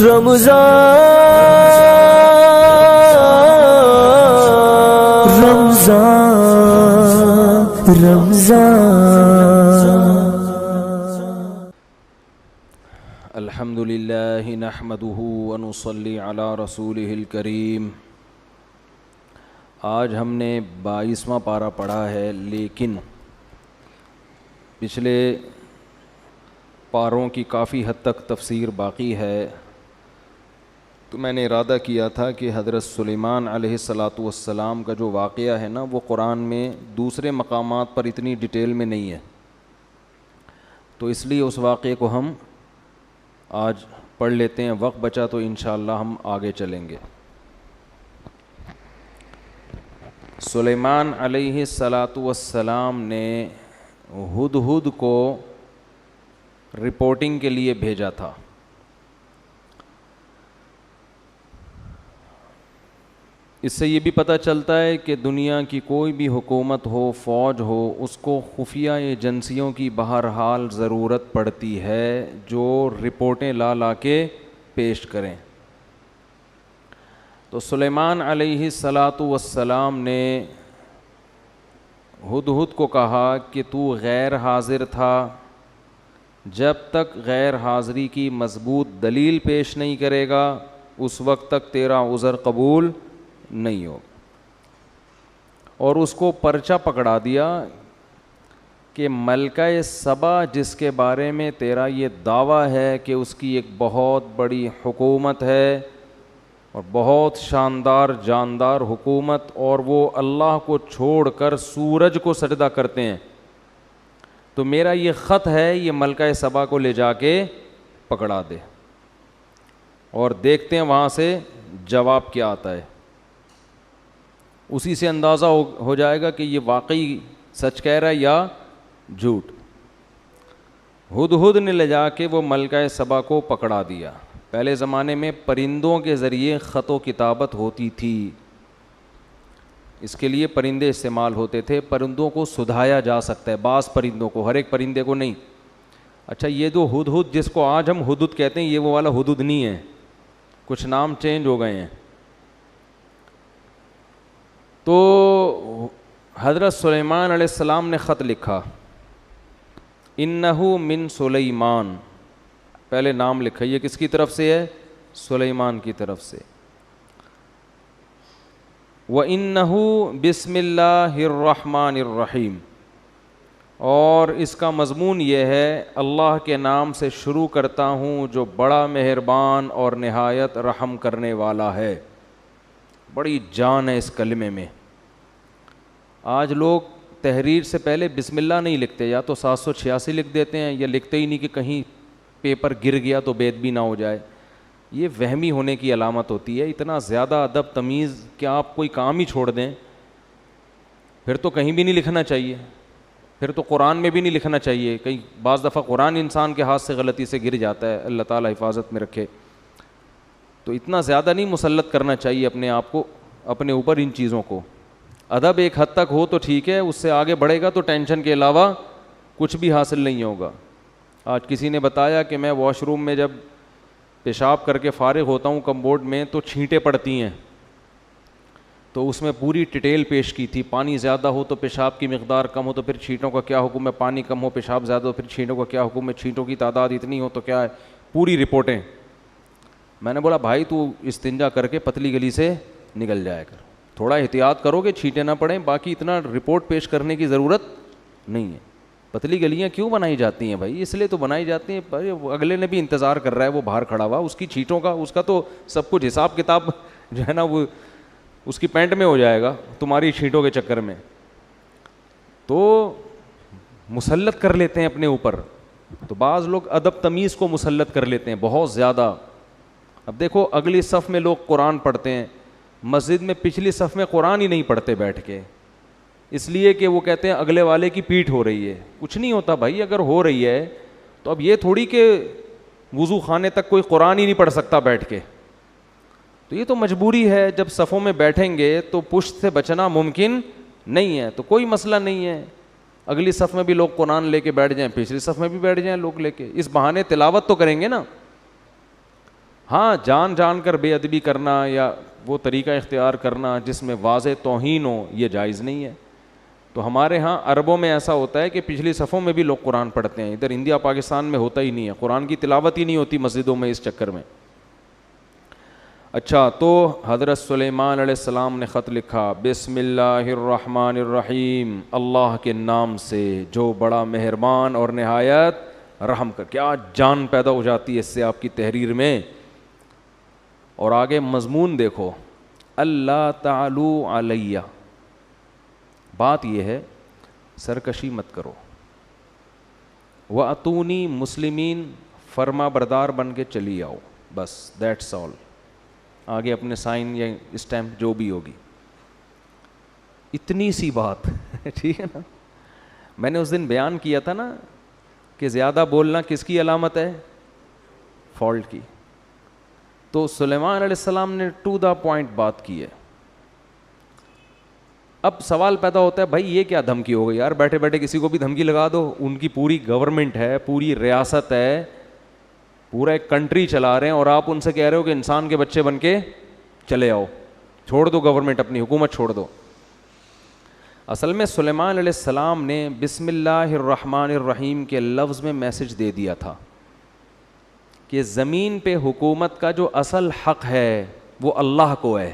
الحمد للہ نحمده ونصلی علی رسولہ الکریم۔ آج ہم نے 22واں پارہ پڑھا ہے، لیکن پچھلے پاروں کی کافی حد تک تفسیر باقی ہے، تو میں نے ارادہ کیا تھا کہ حضرت سلیمان علیہ السلام کا جو واقعہ ہے نا، وہ قرآن میں دوسرے مقامات پر اتنی ڈیٹیل میں نہیں ہے، تو اس لیے اس واقعے کو ہم آج پڑھ لیتے ہیں۔ وقت بچا تو انشاءاللہ ہم آگے چلیں گے۔ سلیمان علیہ السلام نے ہدہد کو رپورٹنگ کے لیے بھیجا تھا۔ اس سے یہ بھی پتہ چلتا ہے کہ دنیا کی کوئی بھی حکومت ہو، فوج ہو، اس کو خفیہ ایجنسیوں کی بہرحال ضرورت پڑتی ہے جو رپورٹیں لا کے پیش کریں۔ تو سلیمان علیہ السلام نے ہدہد کو کہا کہ تو غیر حاضر تھا، جب تک غیر حاضری کی مضبوط دلیل پیش نہیں کرے گا اس وقت تک تیرا عذر قبول نہیں ہو، اور اس کو پرچہ پکڑا دیا کہ ملکہ سبا جس کے بارے میں تیرا یہ دعویٰ ہے کہ اس کی ایک بہت بڑی حکومت ہے اور بہت شاندار جاندار حکومت، اور وہ اللہ کو چھوڑ کر سورج کو سجدہ کرتے ہیں، تو میرا یہ خط ہے، یہ ملکہ سبا کو لے جا کے پکڑا دے، اور دیکھتے ہیں وہاں سے جواب کیا آتا ہے۔ اسی سے اندازہ ہو جائے گا کہ یہ واقعی سچ کہہ رہا ہے یا جھوٹ۔ ہدہد نے لے جا کے وہ ملکہ سبا کو پکڑا دیا۔ پہلے زمانے میں پرندوں کے ذریعے خط و کتابت ہوتی تھی، اس کے لیے پرندے استعمال ہوتے تھے۔ پرندوں کو سدھایا جا سکتا ہے، بعض پرندوں کو، ہر ایک پرندے کو نہیں۔ اچھا، یہ جو ہدہد جس کو آج ہم ہدہد کہتے ہیں، یہ وہ والا ہدہد نہیں ہے، کچھ نام چینج ہو گئے ہیں۔ تو حضرت سلیمان علیہ السلام نے خط لکھا، انہو من سلیمان، پہلے نام لکھا، یہ کس کی طرف سے ہے؟ سلیمان کی طرف سے۔ وَإِنَّهُ بِسْمِ اللَّهِ الرَّحْمَنِ الرَّحِيمِ، اور اس کا مضمون یہ ہے، اللہ کے نام سے شروع کرتا ہوں جو بڑا مہربان اور نہایت رحم کرنے والا ہے۔ بڑی جان ہے اس کلمے میں۔ آج لوگ تحریر سے پہلے بسم اللہ نہیں لکھتے، یا تو 786 لکھ دیتے ہیں، یا لکھتے ہی نہیں کہ کہیں پیپر گر گیا تو بے ادبی نہ ہو جائے۔ یہ وہمی ہونے کی علامت ہوتی ہے۔ اتنا زیادہ ادب تمیز کہ آپ کوئی کام ہی چھوڑ دیں، پھر تو کہیں بھی نہیں لکھنا چاہیے، پھر تو قرآن میں بھی نہیں لکھنا چاہیے۔ کئی بعض دفعہ قرآن انسان کے ہاتھ سے غلطی سے گر جاتا ہے، اللہ تعالیٰ حفاظت میں رکھے۔ تو اتنا زیادہ نہیں مسلط کرنا چاہیے اپنے آپ کو، اپنے اوپر ان چیزوں کو۔ ادب ایک حد تک ہو تو ٹھیک ہے، اس سے آگے بڑھے گا تو ٹینشن کے علاوہ کچھ بھی حاصل نہیں ہوگا۔ آج کسی نے بتایا کہ میں واش روم میں جب پیشاب کر کے فارغ ہوتا ہوں کمبورڈ میں تو چھینٹیں پڑتی ہیں، تو اس میں پوری ڈیٹیل پیش کی تھی، پانی زیادہ ہو تو پیشاب کی مقدار کم ہو تو پھر چھینٹوں کا کیا حکم ہے، پانی کم ہو پیشاب زیادہ ہو پھر چھینٹوں کا کیا حکم ہے، چھینٹوں کی تعداد اتنی ہو تو کیا ہے، پوری رپورٹیں۔ میں نے بولا بھائی تو استنجا کر کے پتلی گلی سے نکل جایا کر، تھوڑا احتیاط کرو کہ چھینٹیں نہ پڑیں، باقی اتنا رپورٹ پیش کرنے کی ضرورت نہیں ہے۔ پتلی گلیاں کیوں بنائی جاتی ہیں بھائی؟ اس لیے تو بنائی جاتی ہیں، اگلے نے بھی انتظار کر رہا ہے، وہ باہر کھڑا ہوا، اس کی چھینٹوں کا، اس کا تو سب کچھ حساب کتاب جو ہے نا وہ اس کی پینٹ میں ہو جائے گا تمہاری چھینٹوں کے چکر میں۔ تو مسلط کر لیتے ہیں اپنے اوپر، تو بعض لوگ ادب تمیز کو مسلط کر لیتے ہیں بہت زیادہ۔ اب دیکھو اگلی صف میں لوگ قرآن پڑھتے ہیں، مسجد میں پچھلی صف میں قرآن ہی نہیں پڑھتے بیٹھ کے، اس لیے کہ وہ کہتے ہیں اگلے والے کی پیٹھ ہو رہی ہے۔ کچھ نہیں ہوتا بھائی، اگر ہو رہی ہے تو اب یہ تھوڑی کہ وضو خانے تک کوئی قرآن ہی نہیں پڑھ سکتا بیٹھ کے، تو یہ تو مجبوری ہے۔ جب صفوں میں بیٹھیں گے تو پشت سے بچنا ممکن نہیں ہے، تو کوئی مسئلہ نہیں ہے، اگلی صف میں بھی لوگ قرآن لے کے بیٹھ جائیں، پچھلی صف میں بھی بیٹھ جائیں لوگ لے کے، اس بہانے تلاوت تو کریں گے نا۔ ہاں جان جان کر بے ادبی کرنا یا وہ طریقہ اختیار کرنا جس میں واضح توہین ہو یہ جائز نہیں ہے. تو ہمارے ہاں عربوں میں ایسا ہوتا ہے کہ پچھلی صفوں میں بھی لوگ قرآن پڑھتے ہیں, ادھر انڈیا پاکستان میں ہوتا ہی نہیں ہے, قرآن کی تلاوت ہی نہیں ہوتی مسجدوں میں اس چکر میں. اچھا, تو حضرت سلیمان علیہ السلام نے خط لکھا, بسم اللہ الرحمن الرحیم, اللہ کے نام سے جو بڑا مہربان اور نہایت رحم کر. کیا جان پیدا ہو جاتی ہے اس سے آپ کی تحریر میں. اور آگے مضمون دیکھو, اللہ تعالو علیہ, بات یہ ہے سرکشی مت کرو, وَأَتُونِي مسلمین, فرما بردار بن کے چلی آؤ, بس دیٹس آل. آگے اپنے سائن یا اسٹیمپ جو بھی ہوگی, اتنی سی بات. ٹھیک ہے نا. میں نے اس دن بیان کیا تھا نا کہ زیادہ بولنا کس کی علامت ہے, فالٹ کی. تو سلیمان علیہ السلام نے ٹو دا پوائنٹ بات کی ہے. اب سوال پیدا ہوتا ہے, بھائی یہ کیا دھمکی ہو گئی یار, بیٹھے بیٹھے کسی کو بھی دھمکی لگا دو. ان کی پوری گورنمنٹ ہے, پوری ریاست ہے, پورا ایک کنٹری چلا رہے ہیں, اور آپ ان سے کہہ رہے ہو کہ انسان کے بچے بن کے چلے آؤ, چھوڑ دو گورنمنٹ, اپنی حکومت چھوڑ دو. اصل میں سلیمان علیہ السلام نے بسم اللہ الرحمن الرحیم کے لفظ میں میسج دے دیا تھا کہ زمین پہ حکومت کا جو اصل حق ہے وہ اللہ کو ہے,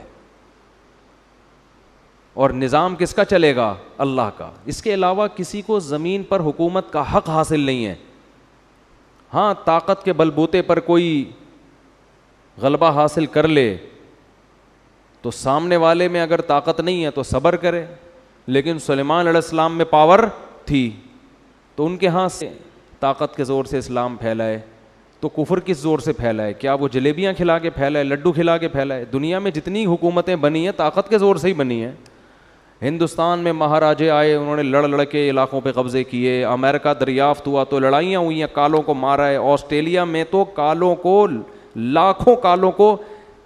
اور نظام کس کا چلے گا, اللہ کا. اس کے علاوہ کسی کو زمین پر حکومت کا حق حاصل نہیں ہے. ہاں طاقت کے بل بوتے پر کوئی غلبہ حاصل کر لے تو سامنے والے میں اگر طاقت نہیں ہے تو صبر کرے, لیکن سلیمان علیہ السلام میں پاور تھی تو ان کے ہاں سے طاقت کے زور سے اسلام پھیلائے. تو کفر کس زور سے پھیلائے, کیا وہ جلیبیاں کھلا کے پھیلائے, لڈو کھلا کے پھیلائے؟ دنیا میں جتنی حکومتیں بنی ہیں طاقت کے زور سے ہی بنی ہیں. ہندوستان میں مہاراجے آئے, انہوں نے لڑ لڑ کے علاقوں پہ قبضے کیے. امریکہ دریافت ہوا تو لڑائیاں ہوئی ہیں, کالوں کو مارا ہے. آسٹریلیا میں تو کالوں کو, لاکھوں کالوں کو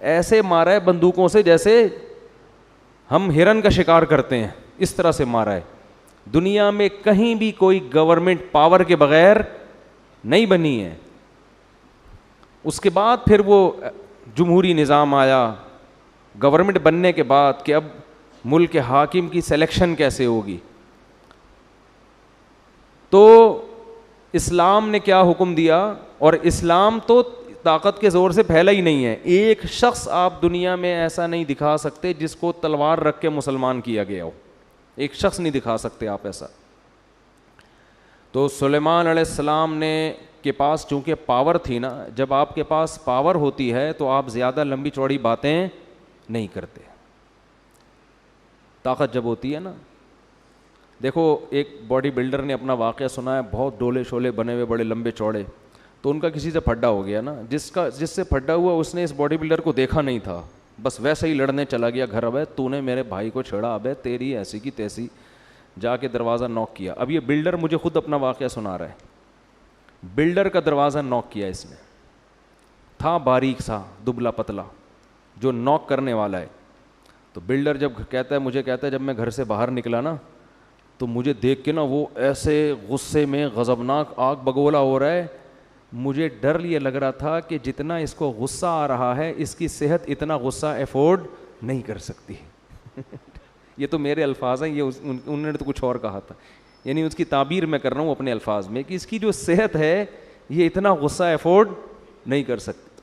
ایسے مارا ہے بندوقوں سے جیسے ہم ہرن کا شکار کرتے ہیں, اس طرح سے مارا ہے. دنیا میں کہیں بھی کوئی گورنمنٹ پاور کے بغیر نہیں بنی ہے. اس کے بعد پھر وہ جمہوری نظام آیا گورنمنٹ بننے کے بعد کہ اب ملک کے حاکم کی سلیکشن کیسے ہوگی. تو اسلام نے کیا حکم دیا, اور اسلام تو طاقت کے زور سے پھیلا ہی نہیں ہے. ایک شخص آپ دنیا میں ایسا نہیں دکھا سکتے جس کو تلوار رکھ کے مسلمان کیا گیا ہو, ایک شخص نہیں دکھا سکتے آپ ایسا. تو سلیمان علیہ السلام نے کے پاس چونکہ پاور تھی نا, جب آپ کے پاس پاور ہوتی ہے تو آپ زیادہ لمبی چوڑی باتیں نہیں کرتے. طاقت جب ہوتی ہے نا, دیکھو ایک باڈی بلڈر نے اپنا واقعہ سنا ہے, بہت ڈولے شولے بنے ہوئے بڑے لمبے چوڑے, تو ان کا کسی سے پھڈا ہو گیا نا. جس سے پھڈا ہوا اس نے اس باڈی بلڈر کو دیکھا نہیں تھا, بس ویسے ہی لڑنے چلا گیا گھر. ابے تو نے میرے بھائی کو چھیڑا, ابے تیری ایسی کی تیسی. جا کے دروازہ نوک کیا. اب یہ بلڈر مجھے خود اپنا واقعہ سنا رہا ہے. بلڈر کا دروازہ نوک کیا اس نے, تھا باریک سا دبلا پتلا جو نوک کرنے والا ہے. تو بلڈر جب کہتا ہے, مجھے کہتا ہے جب میں گھر سے باہر نکلا نا تو مجھے دیکھ کے نا وہ ایسے غصے میں غضبناک آگ بگولا ہو رہا ہے. مجھے ڈر یہ لگ رہا تھا کہ جتنا اس کو غصہ آ رہا ہے اس کی صحت اتنا غصہ افورڈ نہیں کر سکتی. یہ تو میرے الفاظ ہیں, یہ انہوں نے تو کچھ اور کہا تھا, یعنی اس کی تعبیر میں کر رہا ہوں اپنے الفاظ میں کہ اس کی جو صحت ہے یہ اتنا غصہ افورڈ نہیں کر سکتی.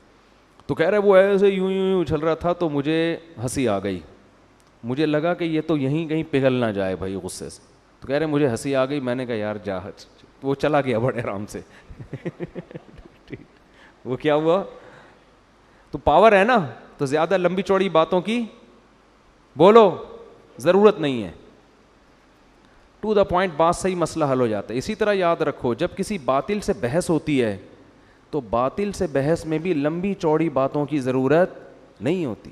تو کہہ رہے وہ ایسے یوں یوں چل رہا تھا تو مجھے ہنسی آ گئی. مجھے لگا کہ یہ تو یہیں کہیں پگھل نہ جائے بھائی غصے سے. تو کہہ رہے مجھے ہنسی آ گئی, میں نے کہا یار جا. وہ چلا گیا بڑے آرام سے. وہ کیا ہوا, تو پاور ہے نا, تو زیادہ لمبی چوڑی باتوں کی بولو ضرورت نہیں ہے. ٹو دا پوائنٹ بات صحیح, مسئلہ حل ہو جاتا ہے. اسی طرح یاد رکھو جب کسی باطل سے بحث ہوتی ہے تو باطل سے بحث میں بھی لمبی چوڑی باتوں کی ضرورت نہیں ہوتی,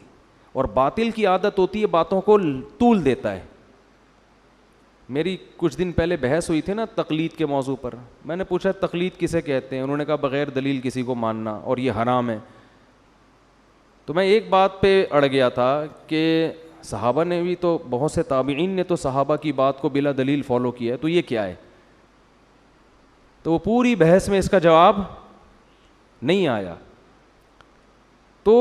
اور باطل کی عادت ہوتی ہے باتوں کو طول دیتا ہے. میری کچھ دن پہلے بحث ہوئی تھی نا تقلید کے موضوع پر. میں نے پوچھا تقلید کسے کہتے ہیں, انہوں نے کہا بغیر دلیل کسی کو ماننا, اور یہ حرام ہے. تو میں ایک بات پہ اڑ گیا تھا کہ صحابہ نے بھی تو, بہت سے تابعین نے تو صحابہ کی بات کو بلا دلیل فالو کیا ہے, تو یہ کیا ہے. تو وہ پوری بحث میں اس کا جواب نہیں آیا. تو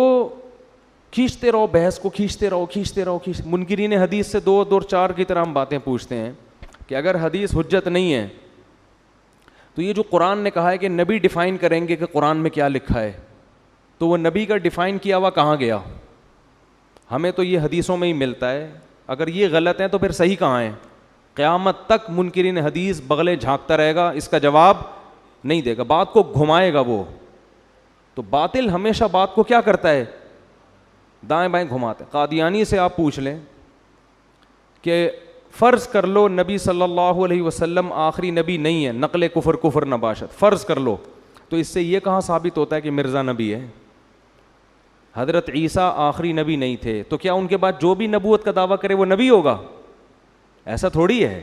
کھینچتے رہو بحث کو، کھینچتے رہو کھینچتے رہو منکرین حدیث سے دو دو چار کی طرح ہم باتیں پوچھتے ہیں کہ اگر حدیث حجت نہیں ہے تو یہ جو قرآن نے کہا ہے کہ نبی ڈیفائن کریں گے کہ قرآن میں کیا لکھا ہے، تو وہ نبی کا ڈیفائن کیا ہوا کہاں گیا؟ ہمیں تو یہ حدیثوں میں ہی ملتا ہے. اگر یہ غلط ہے تو پھر صحیح کہاں ہے؟ قیامت تک منکرین حدیث بغلے جھانکتا رہے گا، اس کا جواب نہیں دے گا، بات کو گھمائے گا وہ. تو باطل ہمیشہ بات کو کیا کرتا ہے؟ دائیں بائیں گھماتے. قادیانی سے آپ پوچھ لیں کہ فرض کر لو نبی صلی اللہ علیہ وسلم آخری نبی نہیں ہے، نقل کفر کفر نباشت، فرض کر لو، تو اس سے یہ کہاں ثابت ہوتا ہے کہ مرزا نبی ہے؟ حضرت عیسیٰ آخری نبی نہیں تھے، تو کیا ان کے بعد جو بھی نبوت کا دعویٰ کرے وہ نبی ہوگا؟ ایسا تھوڑی ہے.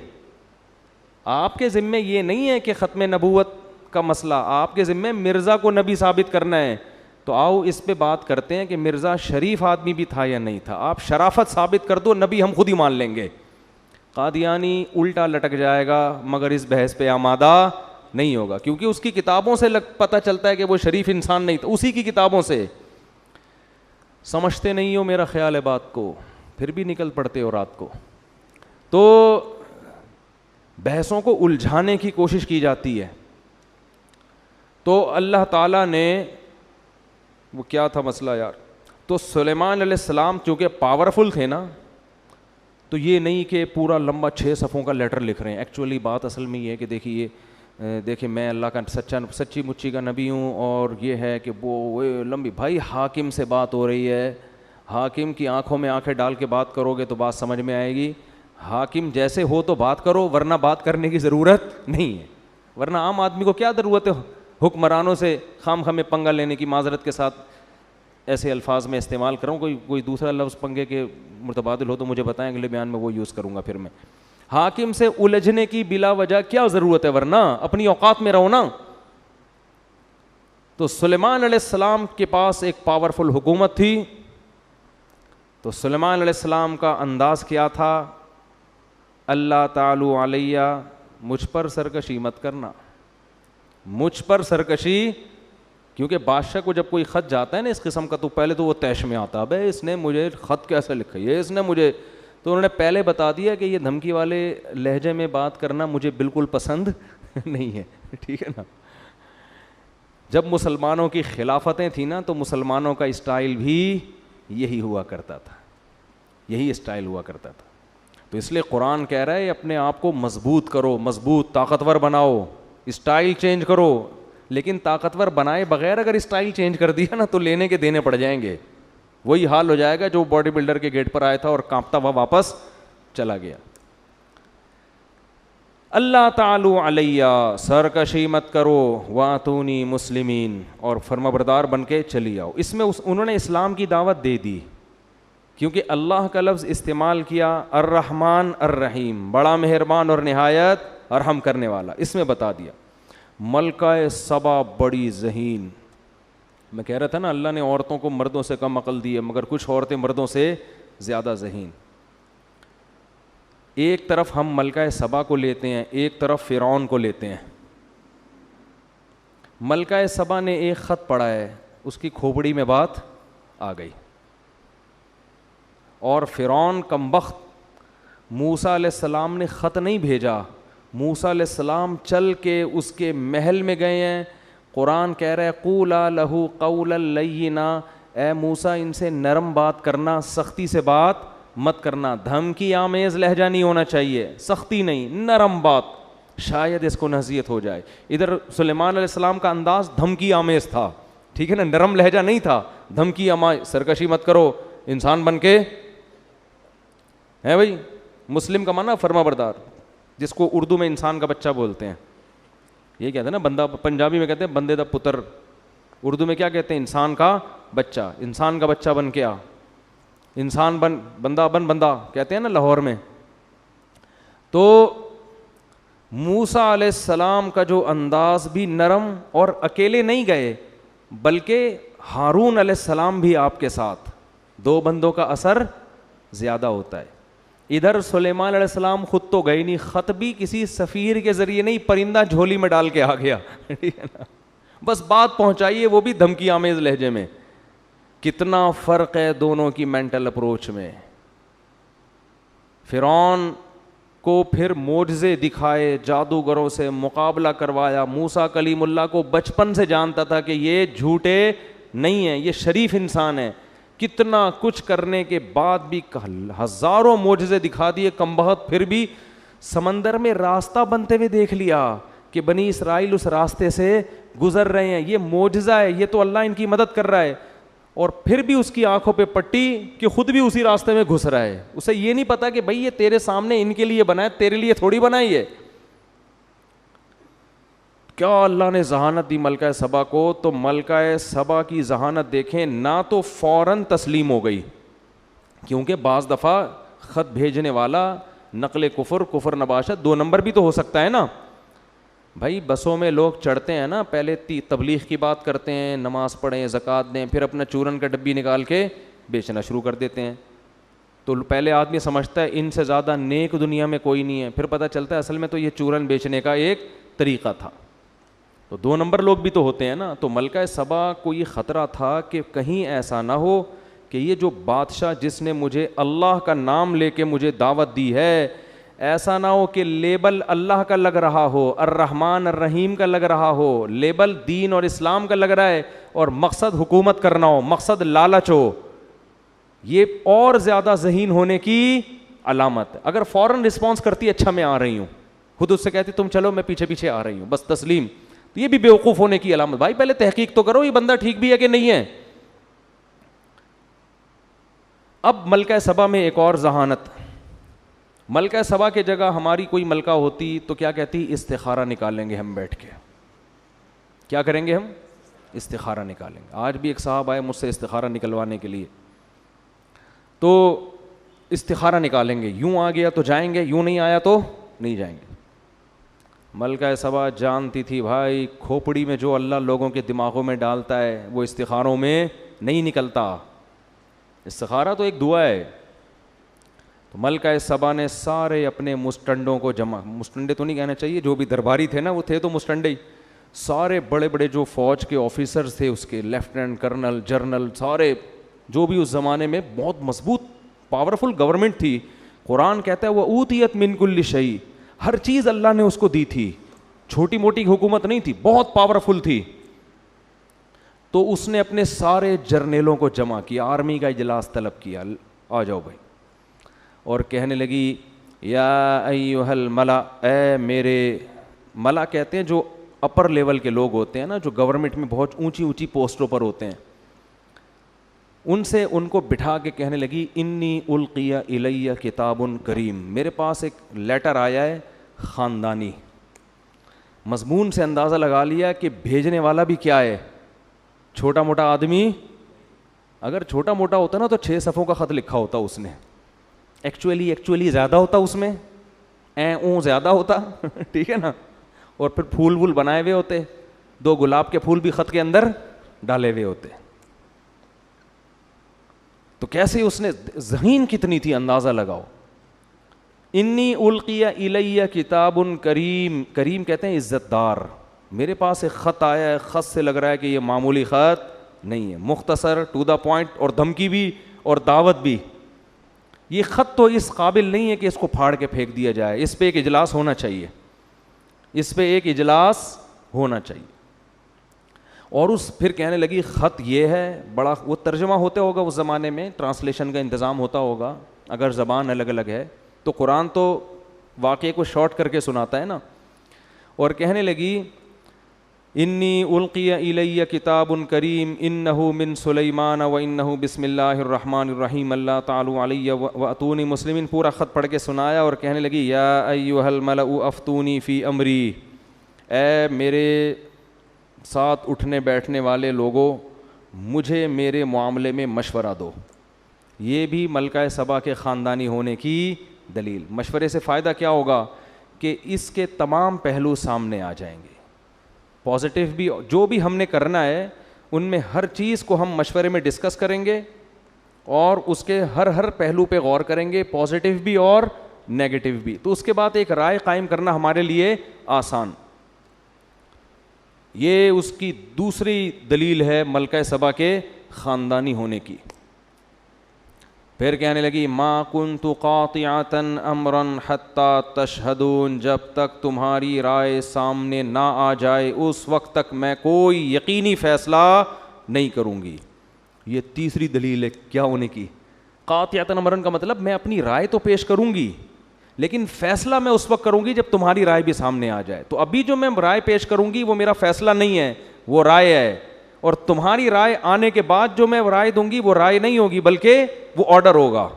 آپ کے ذمے یہ نہیں ہے کہ ختم نبوت کا مسئلہ، آپ کے ذمے مرزا کو نبی ثابت کرنا ہے. تو آؤ اس پہ بات کرتے ہیں کہ مرزا شریف آدمی بھی تھا یا نہیں تھا. آپ شرافت ثابت کر دو، نبی ہم خود ہی مان لیں گے. قادیانی الٹا لٹک جائے گا مگر اس بحث پہ آمادہ نہیں ہوگا، کیونکہ اس کی کتابوں سے پتہ چلتا ہے کہ وہ شریف انسان نہیں تھا، اسی کی کتابوں سے. سمجھتے نہیں ہو میرا خیال ہے بات کو، پھر بھی نکل پڑتے ہو رات کو. تو بحثوں کو الجھانے کی کوشش کی جاتی ہے. تو اللہ تعالیٰ نے وہ کیا تھا مسئلہ یار، تو سلیمان علیہ السلام چونکہ پاورفل تھے نا، تو یہ نہیں کہ پورا لمبا 6 صفحوں کا لیٹر لکھ رہے ہیں. ایکچولی بات اصل میں یہ ہے کہ دیکھیے میں اللہ کا سچی مچی کا نبی ہوں، اور یہ ہے کہ وہ لمبی بھائی حاکم سے بات ہو رہی ہے، حاکم کی آنکھوں میں آنکھیں ڈال کے بات کرو گے تو بات سمجھ میں آئے گی. حاکم جیسے ہو تو بات کرو، ورنہ بات کرنے کی ضرورت نہیں ہے. ورنہ عام آدمی کو کیا ضرورت ہے حکمرانوں سے خام خامے پنگا لینے کی؟ معذرت کے ساتھ ایسے الفاظ میں استعمال کروں، کوئی دوسرا لفظ پنگے کے متبادل ہو تو مجھے بتائیں، اگلے بیان میں وہ یوز کروں گا. پھر میں حاکم سے الجھنے کی بلا وجہ کیا ضرورت ہے؟ ورنہ اپنی اوقات میں رہو نا. تو سلیمان علیہ السلام کے پاس ایک پاورفل حکومت تھی. تو سلیمان علیہ السلام کا انداز کیا تھا؟ اللہ تعالی علیہ، مجھ پر سرکشی مت کرنا، مجھ پر سرکشی. کیونکہ بادشاہ کو جب کوئی خط جاتا ہے نا اس قسم کا، تو پہلے تو وہ تیش میں آتا ہے، بھائی اس نے مجھے خط کیسے لکھا ہے، اس نے مجھے، تو انہوں نے پہلے بتا دیا کہ یہ دھمکی والے لہجے میں بات کرنا مجھے بالکل پسند نہیں ہے. ٹھیک ہے نا. جب مسلمانوں کی خلافتیں تھیں نا تو مسلمانوں کا اسٹائل بھی یہی ہوا کرتا تھا، یہی اسٹائل ہوا کرتا تھا. تو اس لیے قرآن کہہ رہا ہے اپنے آپ کو مضبوط کرو، مضبوط طاقتور بناؤ، اسٹائل چینج کرو. لیکن طاقتور بنائے بغیر اگر اسٹائل چینج کر دیا نا تو لینے کے دینے پڑ جائیں گے. وہی حال ہو جائے گا جو باڈی بلڈر کے گیٹ پر آیا تھا اور کانپتا ہوا واپس چلا گیا. اللہ تعالی علیہ، سرکشی مت کرو، واتونی مسلمین، اور فرما بردار بن کے چلی آؤ. اس میں انہوں نے اسلام کی دعوت دے دی، کیونکہ اللہ کا لفظ استعمال کیا، الرحمن الرحیم، بڑا مہربان اور نہایت رحم کرنے والا. اس میں بتا دیا ملکہ سبا بڑی ذہین. میں کہہ رہا تھا نا اللہ نے عورتوں کو مردوں سے کم عقل دی ہے، مگر کچھ عورتیں مردوں سے زیادہ ذہین. ایک طرف ہم ملکہ سبا کو لیتے ہیں، ایک طرف فرعون کو لیتے ہیں. ملکہ سبا نے ایک خط پڑھا ہے، اس کی کھوپڑی میں بات آ گئی. اور فرعون کمبخت، موسیٰ علیہ السلام نے خط نہیں بھیجا، موسیٰ علیہ السلام چل کے اس کے محل میں گئے ہیں. قرآن کہہ رہا ہے قولا لہو قولا لینا، اے موسیٰ ان سے نرم بات کرنا، سختی سے بات مت کرنا. دھمکی آمیز لہجہ نہیں ہونا چاہیے، سختی نہیں، نرم بات، شاید اس کو نصیحت ہو جائے. ادھر سلیمان علیہ السلام کا انداز دھمکی آمیز تھا، ٹھیک ہے نا، نرم لہجہ نہیں تھا. دھمکی آمیز، سرکشی مت کرو، انسان بن کے ہے بھائی. مسلم کا معنی فرما بردار، جس کو اردو میں انسان کا بچہ بولتے ہیں. یہ کہتے ہیں نا بندہ، پنجابی میں کہتے ہیں بندے دا پتر، اردو میں کیا کہتے ہیں؟ انسان کا بچہ. انسان کا بچہ بن کے آ، انسان بن، بندہ بن، بندہ کہتے ہیں نا لاہور میں. تو موسیٰ علیہ السلام کا جو انداز بھی نرم، اور اکیلے نہیں گئے بلکہ ہارون علیہ السلام بھی آپ کے ساتھ. 2 بندوں کا اثر زیادہ ہوتا ہے. ادھر سلیمان علیہ السلام خود تو گئے نہیں، خط بھی کسی سفیر کے ذریعے نہیں، پرندہ جھولی میں ڈال کے آ گیا. ٹھیک ہے نا، بس بات پہنچائیے، وہ بھی دھمکی آمیز لہجے میں. کتنا فرق ہے دونوں کی مینٹل اپروچ میں. فرعون کو پھر معجزے دکھائے, جادوگروں سے مقابلہ کروایا. موسیٰ کلیم اللہ کو بچپن سے جانتا تھا کہ یہ جھوٹے نہیں ہیں, یہ شریف انسان ہیں. کتنا کچھ کرنے کے بعد بھی ہزاروں معجزے دکھا دیے کم بخت, پھر بھی سمندر میں راستہ بنتے ہوئے دیکھ لیا کہ بنی اسرائیل اس راستے سے گزر رہے ہیں, یہ معجزہ ہے, یہ تو اللہ ان کی مدد کر رہا ہے. اور پھر بھی اس کی آنکھوں پہ پٹی کہ خود بھی اسی راستے میں گھس رہا ہے. اسے یہ نہیں پتا کہ بھائی یہ تیرے سامنے ان کے لیے بنا ہے, تیرے لیے تھوڑی بنائی ہے. کیا اللہ نے ذہانت دی ملکہ سبا کو, تو ملکہ سبا کی ذہانت دیکھیں نہ تو فوراً تسلیم ہو گئی, کیونکہ بعض دفعہ خط بھیجنے والا نقل کفر نباشت 2 نمبر بھی تو ہو سکتا ہے نا. بھائی بسوں میں لوگ چڑھتے ہیں نا, پہلے تبلیغ کی بات کرتے ہیں, نماز پڑھیں, زکوٰۃ دیں, پھر اپنا چورن کا ڈبی نکال کے بیچنا شروع کر دیتے ہیں. تو پہلے آدمی سمجھتا ہے ان سے زیادہ نیک دنیا میں کوئی نہیں ہے, پھر پتہ چلتا ہے اصل میں تو یہ چورن بیچنے کا ایک طریقہ تھا. تو 2 نمبر لوگ بھی تو ہوتے ہیں نا. تو ملکہ سبا کو یہ خطرہ تھا کہ کہیں ایسا نہ ہو کہ یہ جو بادشاہ جس نے مجھے اللہ کا نام لے کے مجھے دعوت دی ہے, ایسا نہ ہو کہ لیبل اللہ کا لگ رہا ہو, الرحمن الرحیم کا لگ رہا ہو, لیبل دین اور اسلام کا لگ رہا ہے, اور مقصد حکومت کرنا ہو, مقصد لالچ ہو. یہ اور زیادہ ذہین ہونے کی علامت ہے. اگر فوراً رسپانس کرتی اچھا میں آ رہی ہوں, خود اس سے کہتی تم چلو میں پیچھے پیچھے آ رہی ہوں, بس تسلیم, تو یہ بھی بیوقوف ہونے کی علامت. بھائی پہلے تحقیق تو کرو یہ بندہ ٹھیک بھی ہے کہ نہیں ہے. اب ملکہ سبا میں ایک اور ذہانت. ملکہ سبا کے جگہ ہماری کوئی ملکہ ہوتی تو کیا کہتی, استخارہ نکالیں گے ہم بیٹھ کے. کیا کریں گے ہم, استخارہ نکالیں گے. آج بھی ایک صاحب آئے مجھ سے استخارہ نکلوانے کے لیے, تو استخارہ نکالیں گے, یوں آ گیا تو جائیں گے, یوں نہیں آیا تو نہیں جائیں گے. ملکہ سبا جانتی تھی بھائی کھوپڑی میں جو اللہ لوگوں کے دماغوں میں ڈالتا ہے وہ استخاروں میں نہیں نکلتا. استخارہ تو ایک دعا ہے. تو ملکہ سبا نے سارے اپنے مسٹنڈوں کو جمع, مسٹنڈے تو نہیں کہنا چاہیے, جو بھی درباری تھے نا وہ تھے تو مسٹنڈے ہی, سارے بڑے بڑے جو فوج کے آفیسرز تھے اس کے, لیفٹیننٹ کرنل, جرنل, سارے جو بھی اس زمانے میں بہت مضبوط پاورفل گورنمنٹ تھی. قرآن کہتا ہے وہ اوتیت من کل شیء, ہر چیز اللہ نے اس کو دی تھی, چھوٹی موٹی حکومت نہیں تھی, بہت پاورفل تھی. تو اس نے اپنے سارے جرنیلوں کو جمع کیا, آرمی کا اجلاس طلب کیا, آ جاؤ بھائی, اور کہنے لگی یا ایھا الملا, اے میرے, ملا کہتے ہیں جو اپر لیول کے لوگ ہوتے ہیں نا, جو گورنمنٹ میں بہت اونچی اونچی پوسٹوں پر ہوتے ہیں, ان سے ان کو بٹھا کے کہنے لگی انی القی الی کتاب کریم, میرے پاس ایک لیٹر آیا ہے خاندانی. مضمون سے اندازہ لگا لیا کہ بھیجنے والا بھی کیا ہے, چھوٹا موٹا آدمی. اگر چھوٹا موٹا ہوتا نا تو 6 صفحوں کا خط لکھا ہوتا اس نے, ایکچولی زیادہ ہوتا اس میں, زیادہ ہوتا ٹھیک ہے نا, اور پھر پھول وول بنائے ہوئے ہوتے, 2 گلاب کے پھول بھی خط کے اندر ڈالے ہوئے ہوتے. تو کیسے اس نے, ذہین کتنی تھی اندازہ لگاؤ. انی القی الی کتاب کریم, کریم کہتے ہیں عزت دار, میرے پاس ایک خط آیا ہے, خط سے لگ رہا ہے کہ یہ معمولی خط نہیں ہے, مختصر, ٹو دا پوائنٹ, اور دھمکی بھی اور دعوت بھی. یہ خط تو اس قابل نہیں ہے کہ اس کو پھاڑ کے پھینک دیا جائے, اس پہ ایک اجلاس ہونا چاہیے, اس پہ ایک اجلاس ہونا چاہیے. اور اس پھر کہنے لگی خط یہ ہے, بڑا, وہ ترجمہ ہوتا ہوگا اس زمانے میں, ٹرانسلیشن کا انتظام ہوتا ہوگا, اگر زبان الگ الگ ہے تو قرآن تو واقعے کو شارٹ کر کے سناتا ہے نا. اور کہنے لگی انی القی الی کتاب کریم انہ من سلیمان و انہ بسم اللہ الرحمن الرحیم اللہ تعالی علی واتونی مسلمین. پورا خط پڑھ کے سنایا اور کہنے لگی یا ایھا الملأ افتونی فی امری, اے میرے ساتھ اٹھنے بیٹھنے والے لوگوں, مجھے میرے معاملے میں مشورہ دو. یہ بھی ملکہ سبا کے خاندانی ہونے کی دلیل. مشورے سے فائدہ کیا ہوگا کہ اس کے تمام پہلو سامنے آ جائیں گے, پازیٹیو بھی, جو بھی ہم نے کرنا ہے ان میں ہر چیز کو ہم مشورے میں ڈسکس کریں گے اور اس کے ہر پہلو پہ غور کریں گے, پازیٹیو بھی اور نیگیٹو بھی. تو اس کے بعد ایک رائے قائم کرنا ہمارے لیے آسان. یہ اس کی دوسری دلیل ہے ملکہ سبا کے خاندانی ہونے کی. پھر کہنے لگی ما کنت قاطعۃ امرا حتی تشہدون, جب تک تمہاری رائے سامنے نہ آ جائے اس وقت تک میں کوئی یقینی فیصلہ نہیں کروں گی. یہ تیسری دلیل ہے کیا ہونے کی. قاطعۃ امرا کا مطلب میں اپنی رائے تو پیش کروں گی لیکن فیصلہ میں اس وقت کروں گی جب تمہاری رائے بھی سامنے آ جائے. تو ابھی جو میں رائے پیش کروں گی وہ میرا فیصلہ نہیں ہے, وہ رائے ہے, اور تمہاری رائے آنے کے بعد جو میں رائے دوں گی وہ رائے نہیں ہوگی بلکہ وہ آرڈر ہوگا.